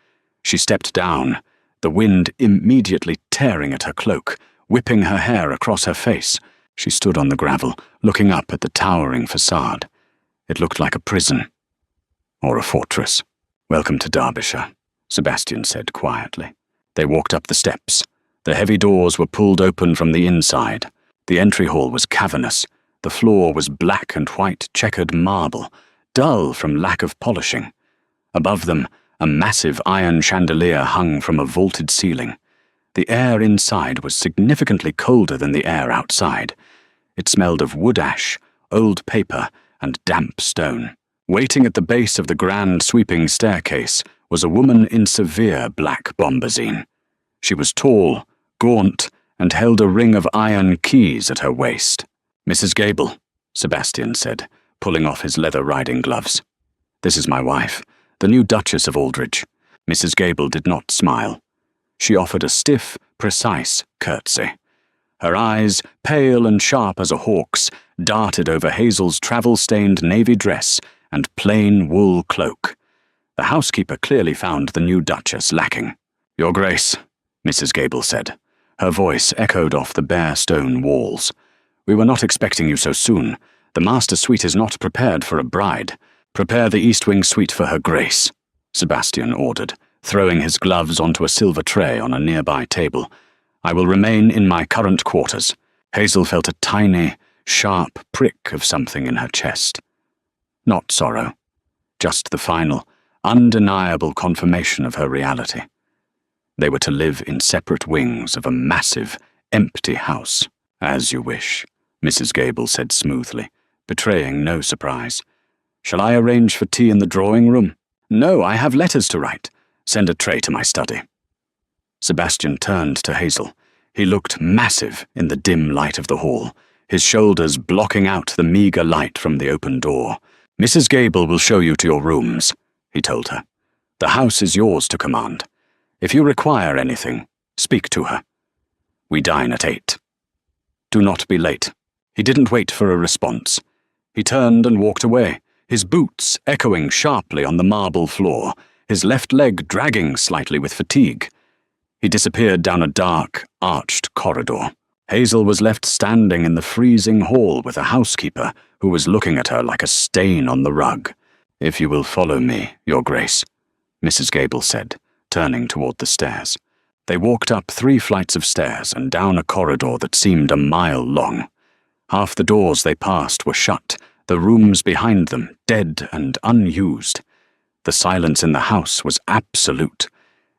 She stepped down, the wind immediately tearing at her cloak, whipping her hair across her face. She stood on the gravel, looking up at the towering facade. It looked like a prison. Or a fortress. "Welcome to Derbyshire," Sebastian said quietly. They walked up the steps. The heavy doors were pulled open from the inside. The entry hall was cavernous. The floor was black and white checkered marble, dull from lack of polishing. Above them, a massive iron chandelier hung from a vaulted ceiling. The air inside was significantly colder than the air outside. It smelled of wood ash, old paper, and damp stone. Waiting at the base of the grand sweeping staircase was a woman in severe black bombazine. She was tall, gaunt, and held a ring of iron keys at her waist. "Mrs. Gable," Sebastian said, pulling off his leather riding gloves. "This is my wife, the new Duchess of Aldridge." Mrs. Gable did not smile. She offered a stiff, precise curtsy. Her eyes, pale and sharp as a hawk's, darted over Hazel's travel-stained navy dress and plain wool cloak. The housekeeper clearly found the new Duchess lacking. "Your Grace," Mrs. Gable said, Her voice echoed off the bare stone walls. "We were not expecting you so soon. The master suite is not prepared for a bride. Prepare the East Wing suite for her grace," Sebastian ordered, throwing his gloves onto a silver tray on a nearby table. "I will remain in my current quarters." Hazel felt a tiny, sharp prick of something in her chest. Not sorrow, just the final, undeniable confirmation of her reality. They were to live in separate wings of a massive, empty house. "As you wish," Mrs. Gable said smoothly, betraying no surprise. "Shall I arrange for tea in the drawing room?" "No, I have letters to write. Send a tray to my study." Sebastian turned to Hazel. He looked massive in the dim light of the hall, his shoulders blocking out the meager light from the open door. "Mrs. Gable will show you to your rooms," he told her. "The house is yours to command. If you require anything, speak to her. We dine at 8. Do not be late." He didn't wait for a response. He turned and walked away, his boots echoing sharply on the marble floor, his left leg dragging slightly with fatigue. He disappeared down a dark, arched corridor. Hazel was left standing in the freezing hall with a housekeeper who was looking at her like a stain on the rug. "If you will follow me, Your Grace," Mrs. Gable said, turning toward the stairs. They walked up 3 flights of stairs and down a corridor that seemed a mile long. Half the doors they passed were shut, the rooms behind them dead and unused. The silence in the house was absolute.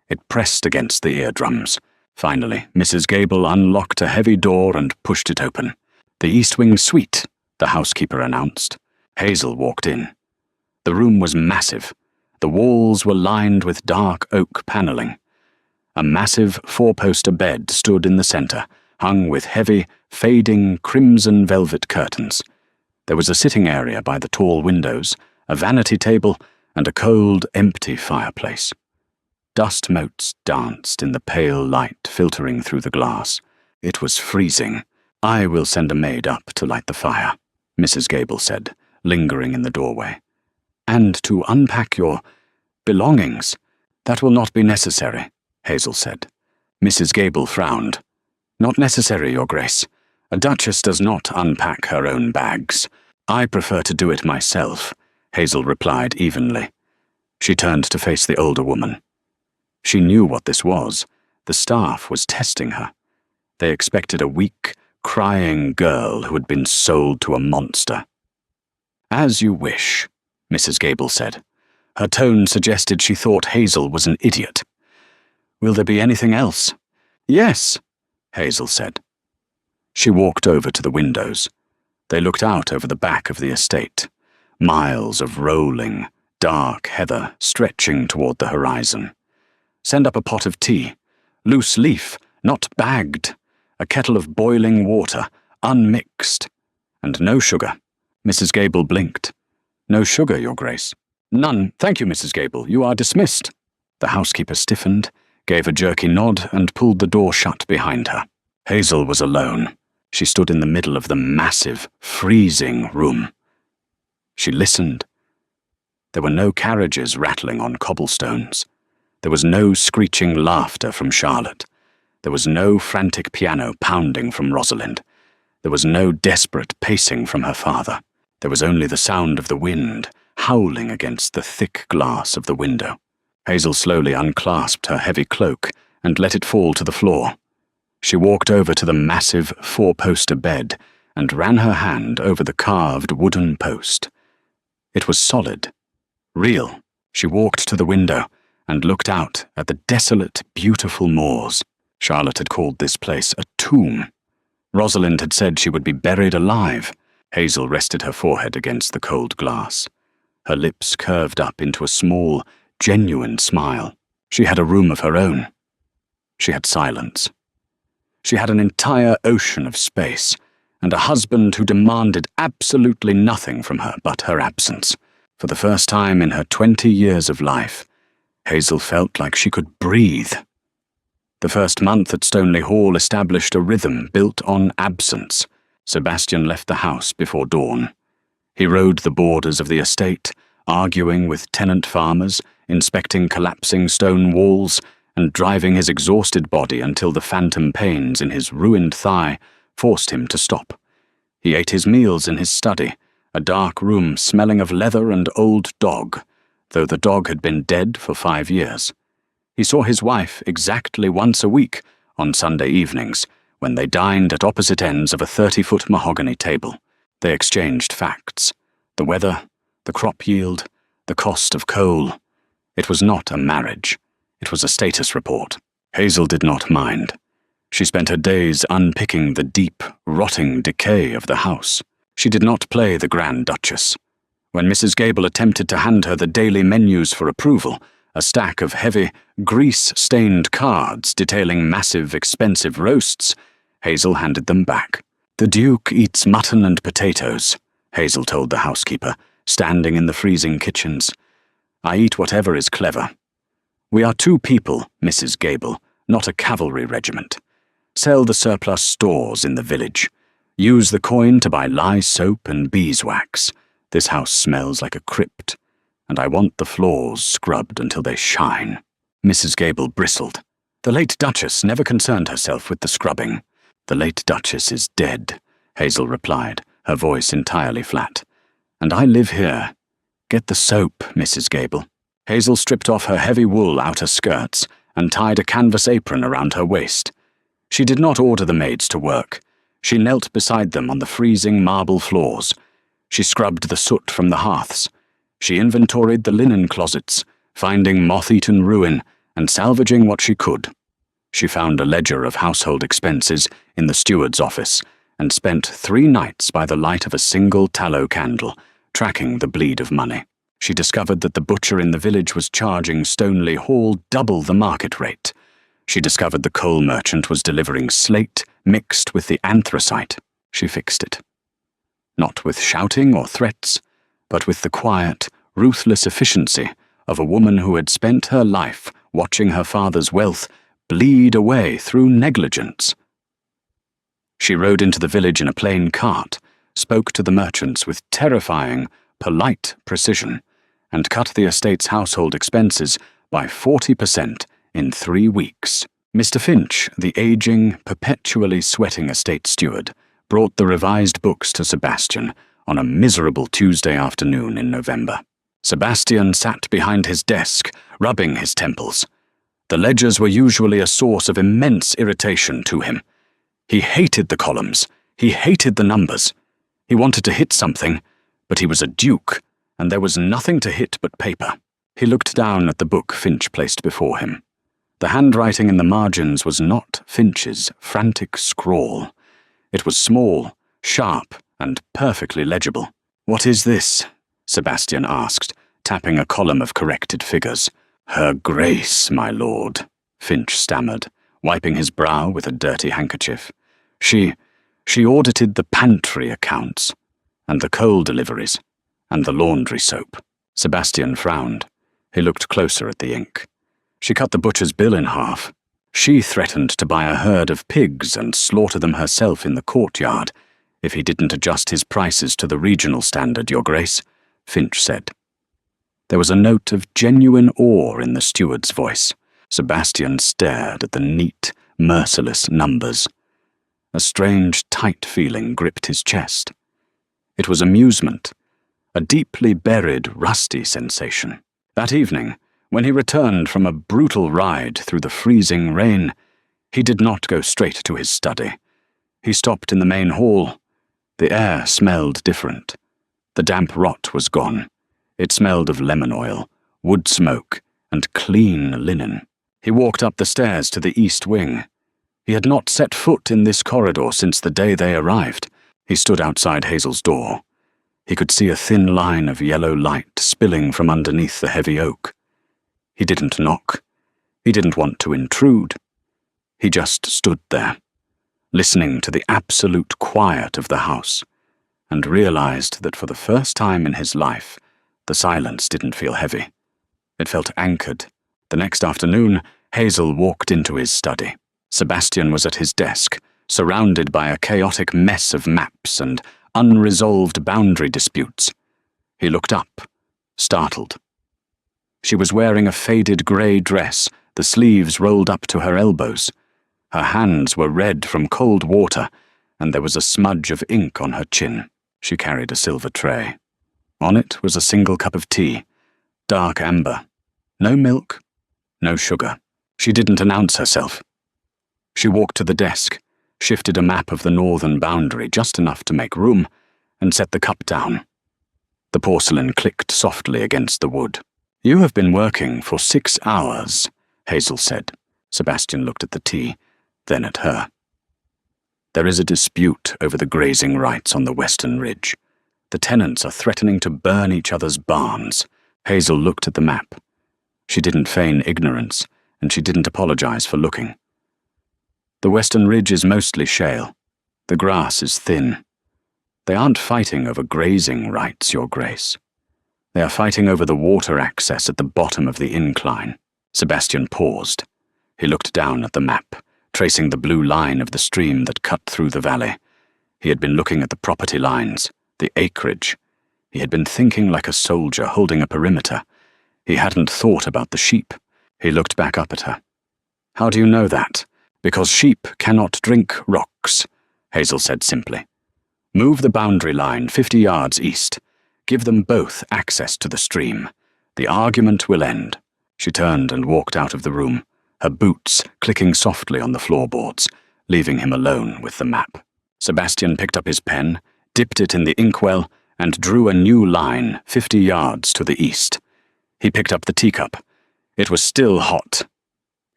It pressed against the eardrums. Finally, Mrs. Gable unlocked a heavy door and pushed it open. "The East Wing suite," the housekeeper announced. Hazel walked in. The room was massive. The walls were lined with dark oak paneling. A massive 4-poster bed stood in the center, hung with heavy, fading crimson velvet curtains. There was a sitting area by the tall windows, a vanity table, and a cold, empty fireplace. Dust motes danced in the pale light filtering through the glass. It was freezing. "I will send a maid up to light the fire," Mrs. Gable said, lingering in the doorway. "And to unpack your belongings." "That will not be necessary," Hazel said. Mrs. Gable frowned. "Not necessary, Your Grace. A duchess does not unpack her own bags. I prefer to do it myself," Hazel replied evenly. She turned to face the older woman. She knew what this was. The staff was testing her. They expected a weak, crying girl who had been sold to a monster. "As you wish," Mrs. Gable said. Her tone suggested she thought Hazel was an idiot. "Will there be anything else?" "Yes," Hazel said. She walked over to the windows. They looked out over the back of the estate, miles of rolling, dark heather stretching toward the horizon. "Send up a pot of tea, loose leaf, not bagged, a kettle of boiling water, unmixed, and no sugar." Mrs. Gable blinked. "No sugar, Your Grace." "None, thank you, Mrs. Gable. You are dismissed." The housekeeper stiffened, gave a jerky nod, and pulled the door shut behind her. Hazel was alone. She stood in the middle of the massive, freezing room. She listened. There were no carriages rattling on cobblestones. There was no screeching laughter from Charlotte. There was no frantic piano pounding from Rosalind. There was no desperate pacing from her father. There was only the sound of the wind, howling against the thick glass of the window. Hazel slowly unclasped her heavy cloak and let it fall to the floor. She walked over to the massive 4-poster bed and ran her hand over the carved wooden post. It was solid, real. She walked to the window and looked out at the desolate, beautiful moors. Charlotte had called this place a tomb. Rosalind had said she would be buried alive. Hazel rested her forehead against the cold glass. Her lips curved up into a small, genuine smile. She had a room of her own. She had silence. She had an entire ocean of space, and a husband who demanded absolutely nothing from her but her absence. For the first time in her 20 years of life, Hazel felt like she could breathe. The first month at Stoneleigh Hall established a rhythm built on absence. Sebastian left the house before dawn. He rode the borders of the estate, arguing with tenant farmers, inspecting collapsing stone walls, and driving his exhausted body until the phantom pains in his ruined thigh forced him to stop. He ate his meals in his study, a dark room smelling of leather and old dog, though the dog had been dead for 5 years. He saw his wife exactly once a week on Sunday evenings, when they dined at opposite ends of a 30-foot mahogany table. They exchanged facts: the weather, the crop yield, the cost of coal. It was not a marriage. It was a status report. Hazel did not mind. She spent her days unpicking the deep, rotting decay of the house. She did not play the Grand Duchess. When Mrs. Gable attempted to hand her the daily menus for approval, a stack of heavy, grease-stained cards detailing massive, expensive roasts, Hazel handed them back. "The Duke eats mutton and potatoes," Hazel told the housekeeper, standing in the freezing kitchens. "I eat whatever is clever. We are 2 people, Mrs. Gable, not a cavalry regiment. Sell the surplus stores in the village. Use the coin to buy lye soap and beeswax. This house smells like a crypt, and I want the floors scrubbed until they shine." Mrs. Gable bristled. "The late Duchess never concerned herself with the scrubbing." "The late Duchess is dead," Hazel replied, her voice entirely flat. "And I live here. Get the soap, Mrs. Gable." Hazel stripped off her heavy wool outer skirts and tied a canvas apron around her waist. She did not order the maids to work. She knelt beside them on the freezing marble floors. She scrubbed the soot from the hearths. She inventoried the linen closets, finding moth-eaten ruin and salvaging what she could. She found a ledger of household expenses in the steward's office and spent 3 nights by the light of a single tallow candle, tracking the bleed of money. She discovered that the butcher in the village was charging Stoneleigh Hall double the market rate. She discovered the coal merchant was delivering slate mixed with the anthracite. She fixed it. Not with shouting or threats, but with the quiet, ruthless efficiency of a woman who had spent her life watching her father's wealth bleed away through negligence. She rode into the village in a plain cart, spoke to the merchants with terrifying, polite precision, and cut the estate's household expenses by 40% in 3 weeks. Mr. Finch, the aging, perpetually sweating estate steward, brought the revised books to Sebastian on a miserable Tuesday afternoon in November. Sebastian sat behind his desk, rubbing his temples. The ledgers were usually a source of immense irritation to him. He hated the columns. He hated the numbers. He wanted to hit something, but he was a duke, and there was nothing to hit but paper. He looked down at the book Finch placed before him. The handwriting in the margins was not Finch's frantic scrawl. It was small, sharp, and perfectly legible. "What is this?" Sebastian asked, tapping a column of corrected figures. "Her Grace, my lord," Finch stammered, wiping his brow with a dirty handkerchief. She audited the pantry accounts, and the coal deliveries, and the laundry soap." Sebastian frowned. He looked closer at the ink. "She cut the butcher's bill in half. She threatened to buy a herd of pigs and slaughter them herself in the courtyard if he didn't adjust his prices to the regional standard, Your Grace," Finch said. There was a note of genuine awe in the steward's voice. Sebastian stared at the neat, merciless numbers. A strange, tight feeling gripped his chest. It was amusement, a deeply buried, rusty sensation. That evening, when he returned from a brutal ride through the freezing rain, he did not go straight to his study. He stopped in the main hall. The air smelled different. The damp rot was gone. It smelled of lemon oil, wood smoke, and clean linen. He walked up the stairs to the east wing. He had not set foot in this corridor since the day they arrived. He stood outside Hazel's door. He could see a thin line of yellow light spilling from underneath the heavy oak. He didn't knock. He didn't want to intrude. He just stood there, listening to the absolute quiet of the house, and realized that for the first time in his life, the silence didn't feel heavy. It felt anchored. The next afternoon, Hazel walked into his study. Sebastian was at his desk, surrounded by a chaotic mess of maps and unresolved boundary disputes. He looked up, startled. She was wearing a faded grey dress the sleeves rolled up to her elbows. Her hands were red from cold water, and there was a smudge of ink on her chin. She carried a silver tray. On it was a single cup of tea, dark amber. No milk, no sugar. She didn't announce herself. She walked to the desk, shifted a map of the northern boundary just enough to make room, and set the cup down. The porcelain clicked softly against the wood. "You have been working for 6 hours," Hazel said. Sebastian looked at the tea, then at her. "There is a dispute over the grazing rights on the western ridge. The tenants are threatening to burn each other's barns." Hazel looked at the map. She didn't feign ignorance, and she didn't apologize for looking. "The western ridge is mostly shale. The grass is thin. They aren't fighting over grazing rights, Your Grace. They are fighting over the water access at the bottom of the incline." Sebastian paused. He looked down at the map, tracing the blue line of the stream that cut through the valley. He had been looking at the property lines, the acreage. He had been thinking like a soldier holding a perimeter. He hadn't thought about the sheep. He looked back up at her. "How do you know that?" "Because sheep cannot drink rocks," Hazel said simply. "Move the boundary line 50 yards east. Give them both access to the stream. The argument will end." She turned and walked out of the room, her boots clicking softly on the floorboards, leaving him alone with the map. Sebastian picked up his pen, dipped it in the inkwell, and drew a new line 50 yards to the east. He picked up the teacup. It was still hot.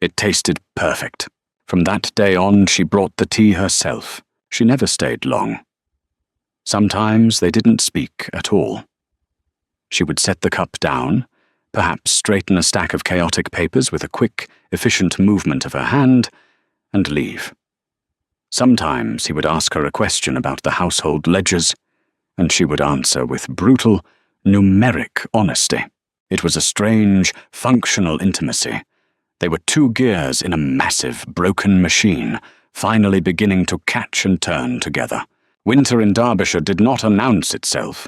It tasted perfect. From that day on, she brought the tea herself. She never stayed long. Sometimes they didn't speak at all. She would set the cup down, perhaps straighten a stack of chaotic papers with a quick, efficient movement of her hand, and leave. Sometimes he would ask her a question about the household ledgers, and she would answer with brutal, numeric honesty. It was a strange, functional intimacy. They were two gears in a massive, broken machine, finally beginning to catch and turn together. Winter in Derbyshire did not announce itself.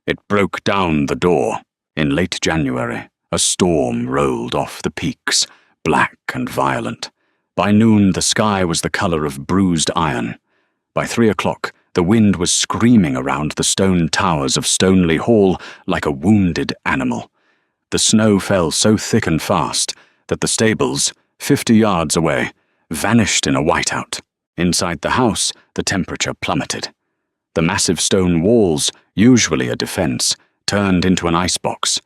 It broke down the door. In late January, a storm rolled off the peaks, black and violent. By noon, the sky was the colour of bruised iron. By 3 o'clock, the wind was screaming around the stone towers of Stoneleigh Hall like a wounded animal. The snow fell so thick and fast that the stables, 50 yards away, vanished in a whiteout. Inside the house, the temperature plummeted. The massive stone walls, usually a defence, turned into an icebox.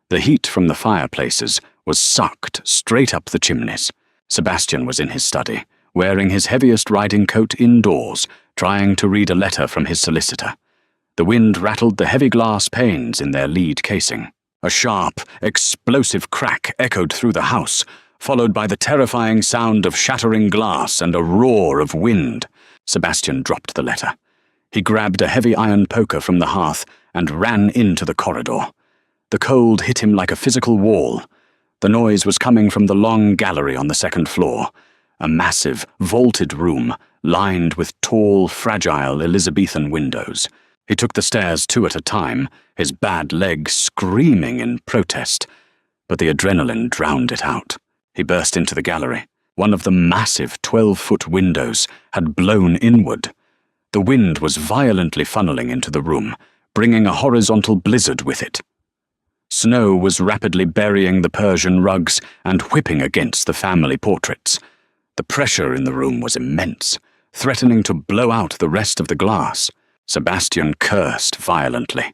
The heat from the fireplaces was sucked straight up the chimneys. Sebastian was in his study, wearing his heaviest riding coat indoors, trying to read a letter from his solicitor. The wind rattled the heavy glass panes in their lead casing. A sharp, explosive crack echoed through the house, followed by the terrifying sound of shattering glass and a roar of wind. Sebastian dropped the letter. He grabbed a heavy iron poker from the hearth and ran into the corridor. The cold hit him like a physical wall. The noise was coming from the long gallery on the second floor, a massive, vaulted room lined with tall, fragile Elizabethan windows. He took the stairs 2 at a time, his bad leg screaming in protest, but the adrenaline drowned it out. He burst into the gallery. One of the massive 12-foot windows had blown inward. The wind was violently funneling into the room, bringing a horizontal blizzard with it. Snow was rapidly burying the Persian rugs and whipping against the family portraits. The pressure in the room was immense, threatening to blow out the rest of the glass. Sebastian cursed violently.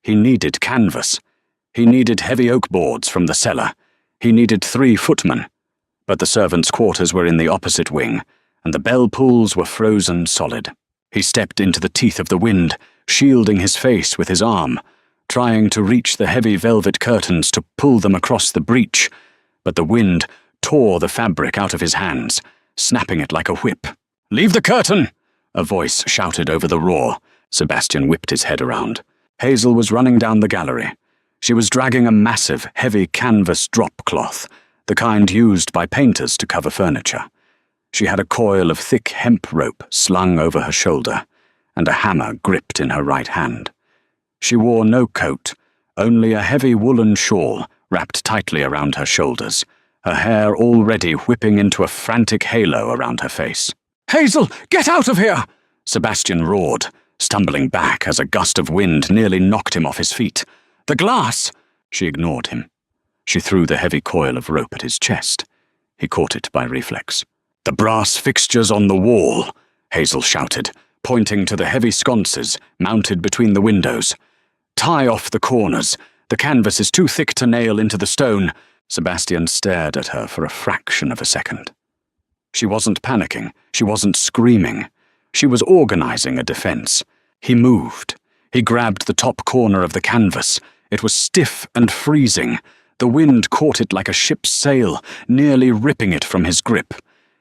He needed canvas. He needed heavy oak boards from the cellar. He needed 3 footmen. But the servants' quarters were in the opposite wing, and the bell pools were frozen solid. He stepped into the teeth of the wind, shielding his face with his arm, trying to reach the heavy velvet curtains to pull them across the breach, but the wind tore the fabric out of his hands, snapping it like a whip. "Leave the curtain!" a voice shouted over the roar. Sebastian whipped his head around. Hazel was running down the gallery. She was dragging a massive, heavy canvas drop cloth, the kind used by painters to cover furniture. She had a coil of thick hemp rope slung over her shoulder, and a hammer gripped in her right hand. She wore no coat, only a heavy woolen shawl wrapped tightly around her shoulders, her hair already whipping into a frantic halo around her face. "Hazel, get out of here!" Sebastian roared, stumbling back as a gust of wind nearly knocked him off his feet. "The glass!" She ignored him. She threw the heavy coil of rope at his chest. He caught it by reflex. "The brass fixtures on the wall," Hazel shouted, pointing to the heavy sconces mounted between the windows. "Tie off the corners. The canvas is too thick to nail into the stone." Sebastian stared at her for a fraction of a second. She wasn't panicking. She wasn't screaming. She was organizing a defense. He moved. He grabbed the top corner of the canvas. It was stiff and freezing. The wind caught it like a ship's sail, nearly ripping it from his grip.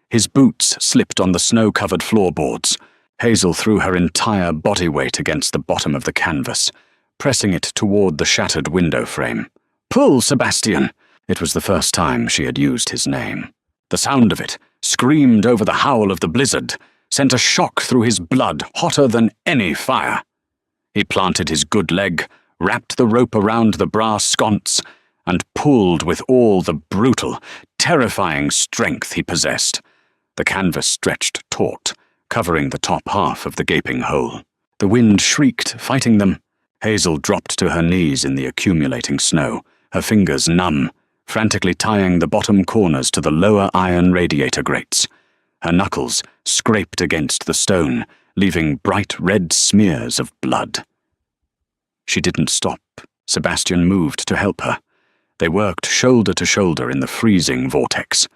His boots slipped on the snow-covered floorboards. Hazel threw her entire body weight against the bottom of the canvas, pressing it toward the shattered window frame. "Pull, Sebastian!" It was the first time she had used his name. The sound of it, screamed over the howl of the blizzard, sent a shock through his blood hotter than any fire. He planted his good leg, wrapped the rope around the brass sconce, and pulled with all the brutal, terrifying strength he possessed. The canvas stretched taut, covering the top half of the gaping hole. The wind shrieked, fighting them. Hazel dropped to her knees in the accumulating snow, her fingers numb, frantically tying the bottom corners to the lower iron radiator grates. Her knuckles scraped against the stone, leaving bright red smears of blood. She didn't stop. Sebastian moved to help her. They worked shoulder to shoulder in the freezing vortex.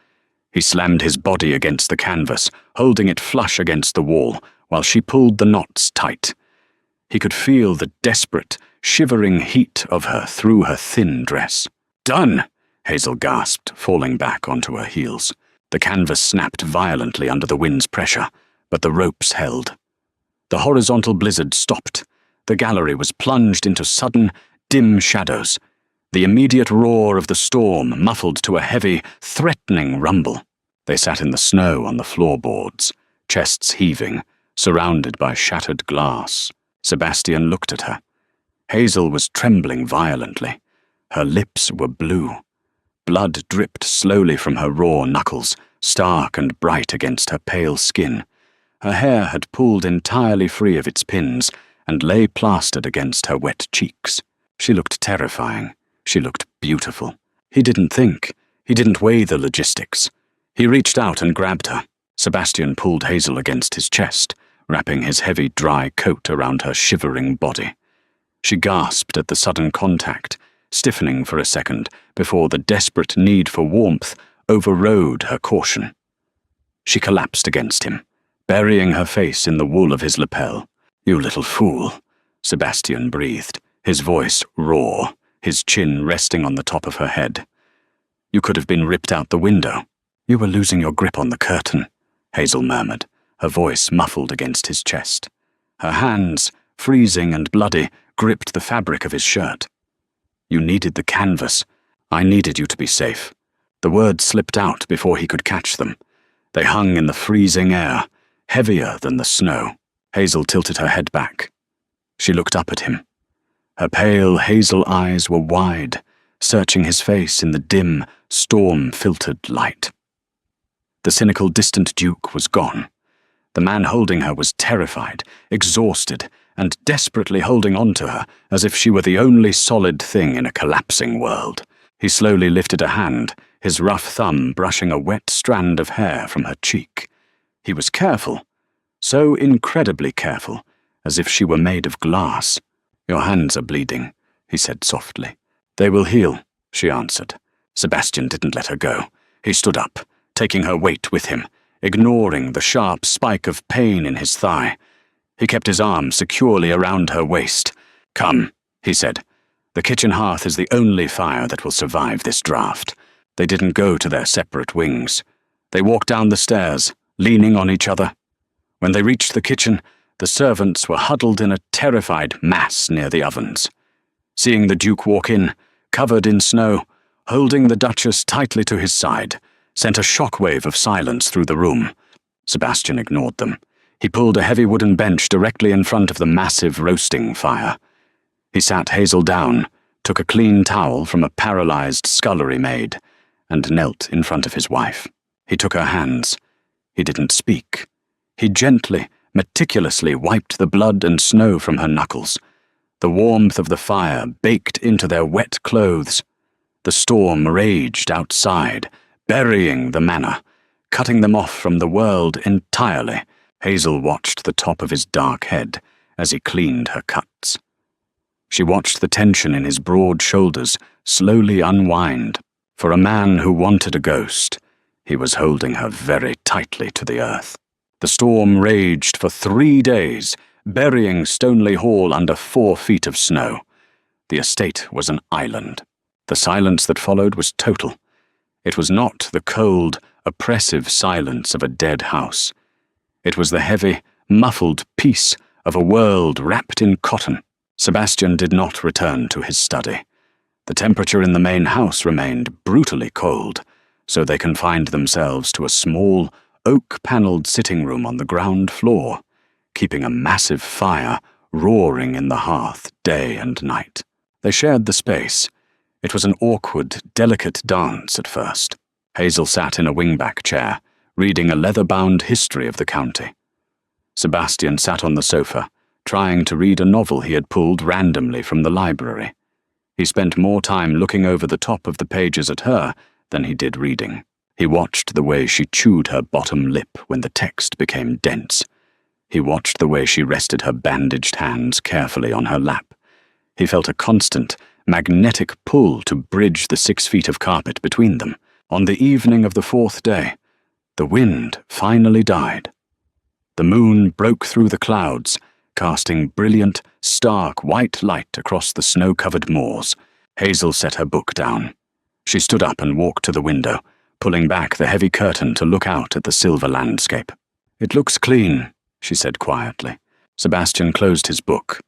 He slammed his body against the canvas, holding it flush against the wall, while she pulled the knots tight. He could feel the desperate, shivering heat of her through her thin dress. "Done!" Hazel gasped, falling back onto her heels. The canvas snapped violently under the wind's pressure, but the ropes held. The horizontal blizzard stopped. The gallery was plunged into sudden, dim shadows. The immediate roar of the storm muffled to a heavy, threatening rumble. They sat in the snow on the floorboards, chests heaving, surrounded by shattered glass. Sebastian looked at her. Hazel was trembling violently. Her lips were blue. Blood dripped slowly from her raw knuckles, stark and bright against her pale skin. Her hair had pulled entirely free of its pins and lay plastered against her wet cheeks. She looked terrifying. She looked beautiful. He didn't think. He didn't weigh the logistics. He reached out and grabbed her. Sebastian pulled Hazel against his chest, wrapping his heavy, dry coat around her shivering body. She gasped at the sudden contact, stiffening for a second before the desperate need for warmth overrode her caution. She collapsed against him, burying her face in the wool of his lapel. "You little fool," Sebastian breathed, his voice raw, his chin resting on the top of her head. "You could have been ripped out the window." "You were losing your grip on the curtain," Hazel murmured, her voice muffled against his chest. Her hands, freezing and bloody, gripped the fabric of his shirt. "You needed the canvas. I needed you to be safe." The words slipped out before he could catch them. They hung in the freezing air, heavier than the snow. Hazel tilted her head back. She looked up at him. Her pale hazel eyes were wide, searching his face in the dim, storm-filtered light. The cynical, distant Duke was gone. The man holding her was terrified, exhausted, and desperately holding on to her as if she were the only solid thing in a collapsing world. He slowly lifted a hand, his rough thumb brushing a wet strand of hair from her cheek. He was careful, so incredibly careful, as if she were made of glass. "Your hands are bleeding," he said softly. "They will heal," she answered. Sebastian didn't let her go. He stood up, taking her weight with him, ignoring the sharp spike of pain in his thigh. He kept his arm securely around her waist. "Come," he said. "The kitchen hearth is the only fire that will survive this draft." They didn't go to their separate wings. They walked down the stairs, leaning on each other. When they reached the kitchen, the servants were huddled in a terrified mass near the ovens. Seeing the Duke walk in, covered in snow, holding the Duchess tightly to his side, sent a shockwave of silence through the room. Sebastian ignored them. He pulled a heavy wooden bench directly in front of the massive roasting fire. He sat Hazel down, took a clean towel from a paralyzed scullery maid, and knelt in front of his wife. He took her hands. He didn't speak. He gently, meticulously wiped the blood and snow from her knuckles. The warmth of the fire baked into their wet clothes. The storm raged outside, burying the manor, cutting them off from the world entirely. Hazel watched the top of his dark head as he cleaned her cuts. She watched the tension in his broad shoulders slowly unwind. For a man who wanted a ghost, he was holding her very tightly to the earth. The storm raged for 3 days, burying Stoneleigh Hall under 4 feet of snow. The estate was an island. The silence that followed was total. It was not the cold, oppressive silence of a dead house. It was the heavy, muffled peace of a world wrapped in cotton. Sebastian did not return to his study. The temperature in the main house remained brutally cold, so they confined themselves to a small, oak-panelled sitting room on the ground floor, keeping a massive fire roaring in the hearth day and night. They shared the space. It was an awkward, delicate dance at first. Hazel sat in a wingback chair, reading a leather-bound history of the county. Sebastian sat on the sofa, trying to read a novel he had pulled randomly from the library. He spent more time looking over the top of the pages at her than he did reading. He watched the way she chewed her bottom lip when the text became dense. He watched the way she rested her bandaged hands carefully on her lap. He felt a constant, magnetic pull to bridge the 6 feet of carpet between them. On the evening of the 4th day, the wind finally died. The moon broke through the clouds, casting brilliant, stark white light across the snow-covered moors. Hazel set her book down. She stood up and walked to the window, pulling back the heavy curtain to look out at the silver landscape. "It looks clean," she said quietly. Sebastian closed his book.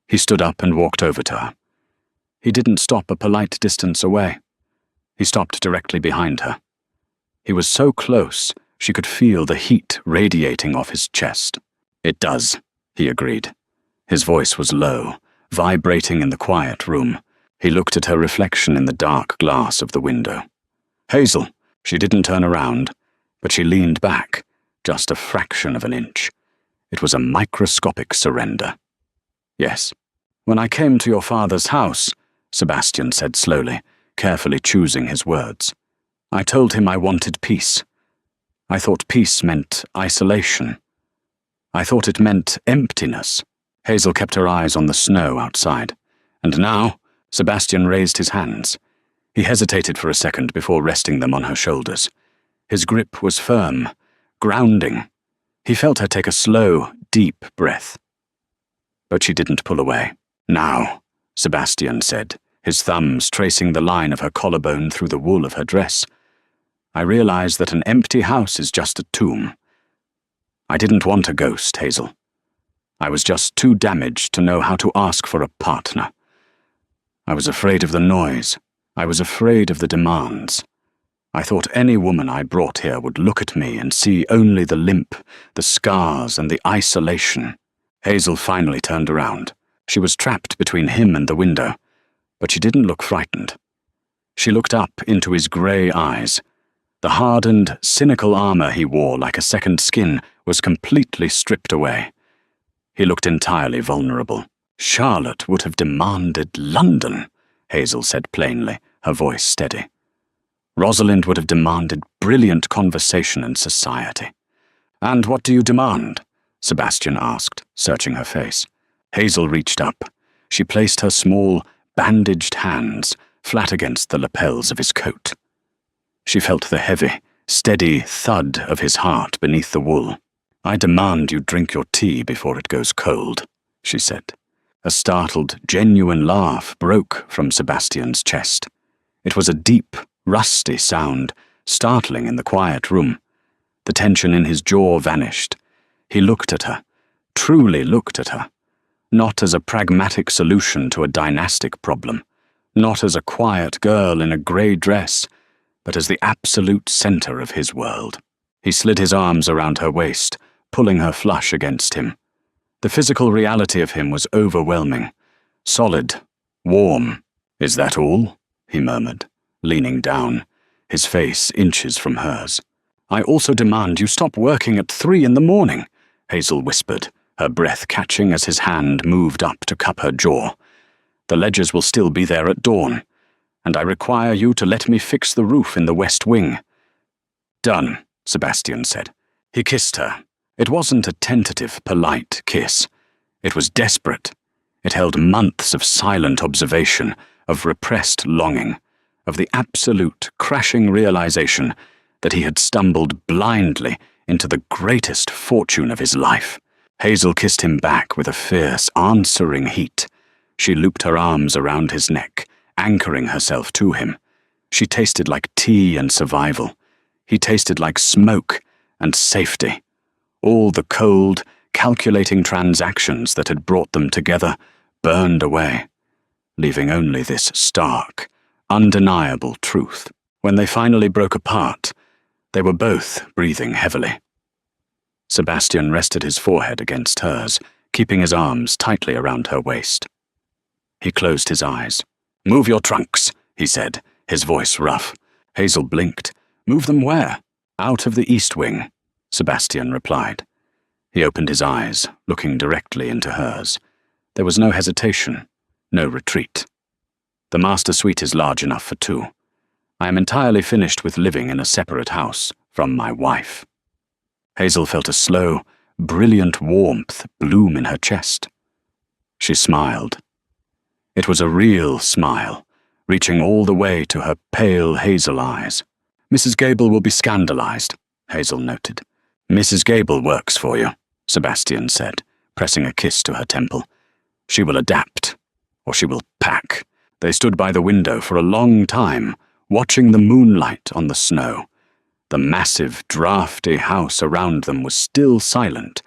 He stood up and walked over to her. He didn't stop a polite distance away. He stopped directly behind her. He was so close, she could feel the heat radiating off his chest. "It does," he agreed. His voice was low, vibrating in the quiet room. He looked at her reflection in the dark glass of the window. "Hazel." She didn't turn around, but she leaned back, just a fraction of an inch. It was a microscopic surrender. "Yes. When I came to your father's house," Sebastian said slowly, carefully choosing his words, "I told him I wanted peace. I thought peace meant isolation. I thought it meant emptiness." Hazel kept her eyes on the snow outside. "And now," Sebastian raised his hands. He hesitated for a second before resting them on her shoulders. His grip was firm, grounding. He felt her take a slow, deep breath. But she didn't pull away. "Now," Sebastian said, his thumbs tracing the line of her collarbone through the wool of her dress. "I realize that an empty house is just a tomb. I didn't want a ghost, Hazel. I was just too damaged to know how to ask for a partner. I was afraid of the noise. I was afraid of the demands. I thought any woman I brought here would look at me and see only the limp, the scars, and the isolation." Hazel finally turned around. She was trapped between him and the window, but she didn't look frightened. She looked up into his grey eyes. The hardened, cynical armor he wore like a second skin was completely stripped away. He looked entirely vulnerable. "Charlotte would have demanded London," Hazel said plainly, her voice steady. "Rosalind would have demanded brilliant conversation and society." "And what do you demand?" Sebastian asked, searching her face. Hazel reached up. She placed her small, bandaged hands flat against the lapels of his coat. She felt the heavy, steady thud of his heart beneath the wool. "I demand you drink your tea before it goes cold," she said. A startled, genuine laugh broke from Sebastian's chest. It was a deep, rusty sound, startling in the quiet room. The tension in his jaw vanished. He looked at her, truly looked at her, not as a pragmatic solution to a dynastic problem, not as a quiet girl in a grey dress, but as the absolute center of his world. He slid his arms around her waist, pulling her flush against him. The physical reality of him was overwhelming, solid, warm. "Is that all?" he murmured, leaning down. his face inches from hers. "I also demand you stop working at 3 in the morning," Hazel whispered, her breath catching as his hand moved up to cup her jaw. "The ledgers will still be there at dawn, and I require you to let me fix the roof in the west wing." "Done," Sebastian said. He kissed her. It wasn't a tentative, polite kiss. It was desperate. It held months of silent observation, of repressed longing, of the absolute, crashing realization that he had stumbled blindly into the greatest fortune of his life. Hazel kissed him back with a fierce, answering heat. She looped her arms around his neck, anchoring herself to him. She tasted like tea and survival. He tasted like smoke and safety. All the cold, calculating transactions that had brought them together burned away, leaving only this stark, undeniable truth. When they finally broke apart, they were both breathing heavily. Sebastian rested his forehead against hers, keeping his arms tightly around her waist. He closed his eyes. "Move your trunks," he said, his voice rough. Hazel blinked. "Move them where?" "Out of the east wing," Sebastian replied. He opened his eyes, looking directly into hers. There was no hesitation, no retreat. "The master suite is large enough for 2. I am entirely finished with living in a separate house from my wife." Hazel felt a slow, brilliant warmth bloom in her chest. She smiled. It was a real smile, reaching all the way to her pale hazel eyes. "Mrs. Gable will be scandalized," Hazel noted. "Mrs. Gable works for you," Sebastian said, pressing a kiss to her temple. "She will adapt, or she will pack." They stood by the window for a long time, watching the moonlight on the snow. The massive, drafty house around them was still silent,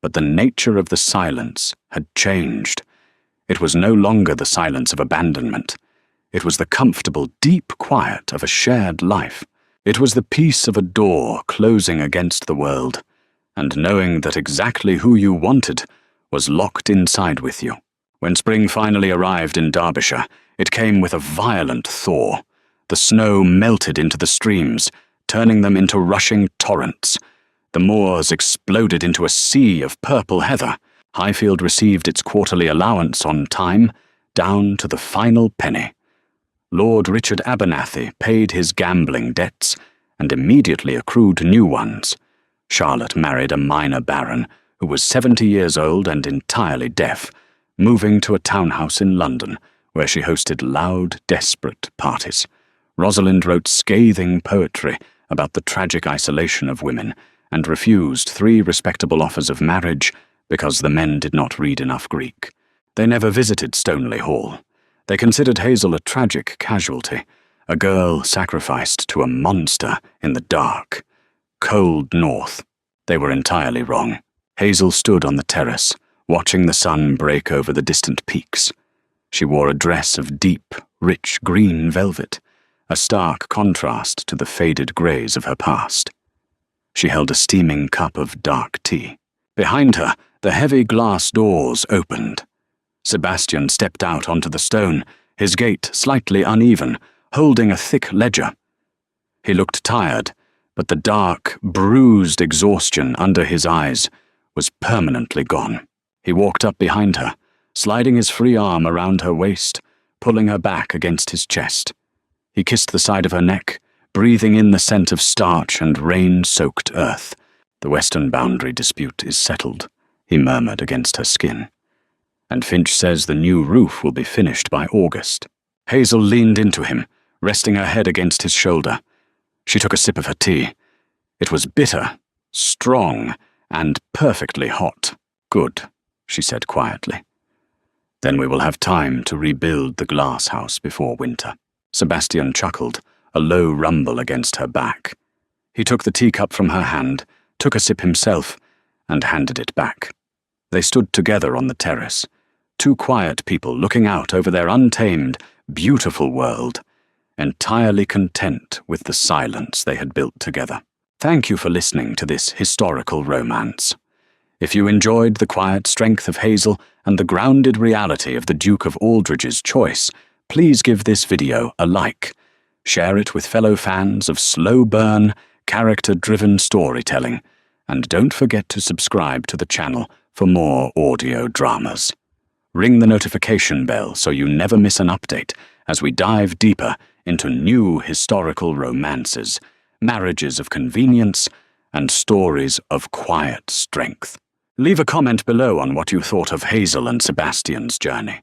but the nature of the silence had changed. It was no longer the silence of abandonment. It was the comfortable, deep quiet of a shared life. It was the peace of a door closing against the world, and knowing that exactly who you wanted was locked inside with you. When spring finally arrived in Derbyshire, it came with a violent thaw. The snow melted into the streams, turning them into rushing torrents. The moors exploded into a sea of purple heather. Highfield received its quarterly allowance on time, down to the final penny. Lord Richard Abernathy paid his gambling debts and immediately accrued new ones. Charlotte married a minor baron who was 70 years old and entirely deaf, moving to a townhouse in London where she hosted loud, desperate parties. Rosalind wrote scathing poetry about the tragic isolation of women and refused 3 respectable offers of marriage because the men did not read enough Greek. They never visited Stoneleigh Hall. They considered Hazel a tragic casualty, a girl sacrificed to a monster in the dark, cold north. They were entirely wrong. Hazel stood on the terrace, watching the sun break over the distant peaks. She wore a dress of deep, rich green velvet, a stark contrast to the faded greys of her past. She held a steaming cup of dark tea. Behind her, the heavy glass doors opened. Sebastian stepped out onto the stone, his gait slightly uneven, holding a thick ledger. He looked tired, but the dark, bruised exhaustion under his eyes was permanently gone. He walked up behind her, sliding his free arm around her waist, pulling her back against his chest. He kissed the side of her neck, breathing in the scent of starch and rain-soaked earth. "The western boundary dispute is settled," he murmured against her skin. "And Finch says the new roof will be finished by August." Hazel leaned into him, resting her head against his shoulder. She took a sip of her tea. It was bitter, strong, and perfectly hot. "Good," she said quietly. "Then we will have time to rebuild the glass house before winter." Sebastian chuckled, a low rumble against her back. He took the teacup from her hand, took a sip himself, and handed it back. They stood together on the terrace, 2 quiet people looking out over their untamed, beautiful world, entirely content with the silence they had built together. Thank you for listening to this historical romance. If you enjoyed the quiet strength of Hazel and the grounded reality of the Duke of Aldridge's choice, please give this video a like. Share it with fellow fans of slow-burn, character-driven storytelling, and don't forget to subscribe to the channel for more audio dramas. Ring the notification bell so you never miss an update as we dive deeper into new historical romances, marriages of convenience, and stories of quiet strength. Leave a comment below on what you thought of Hazel and Sebastian's journey.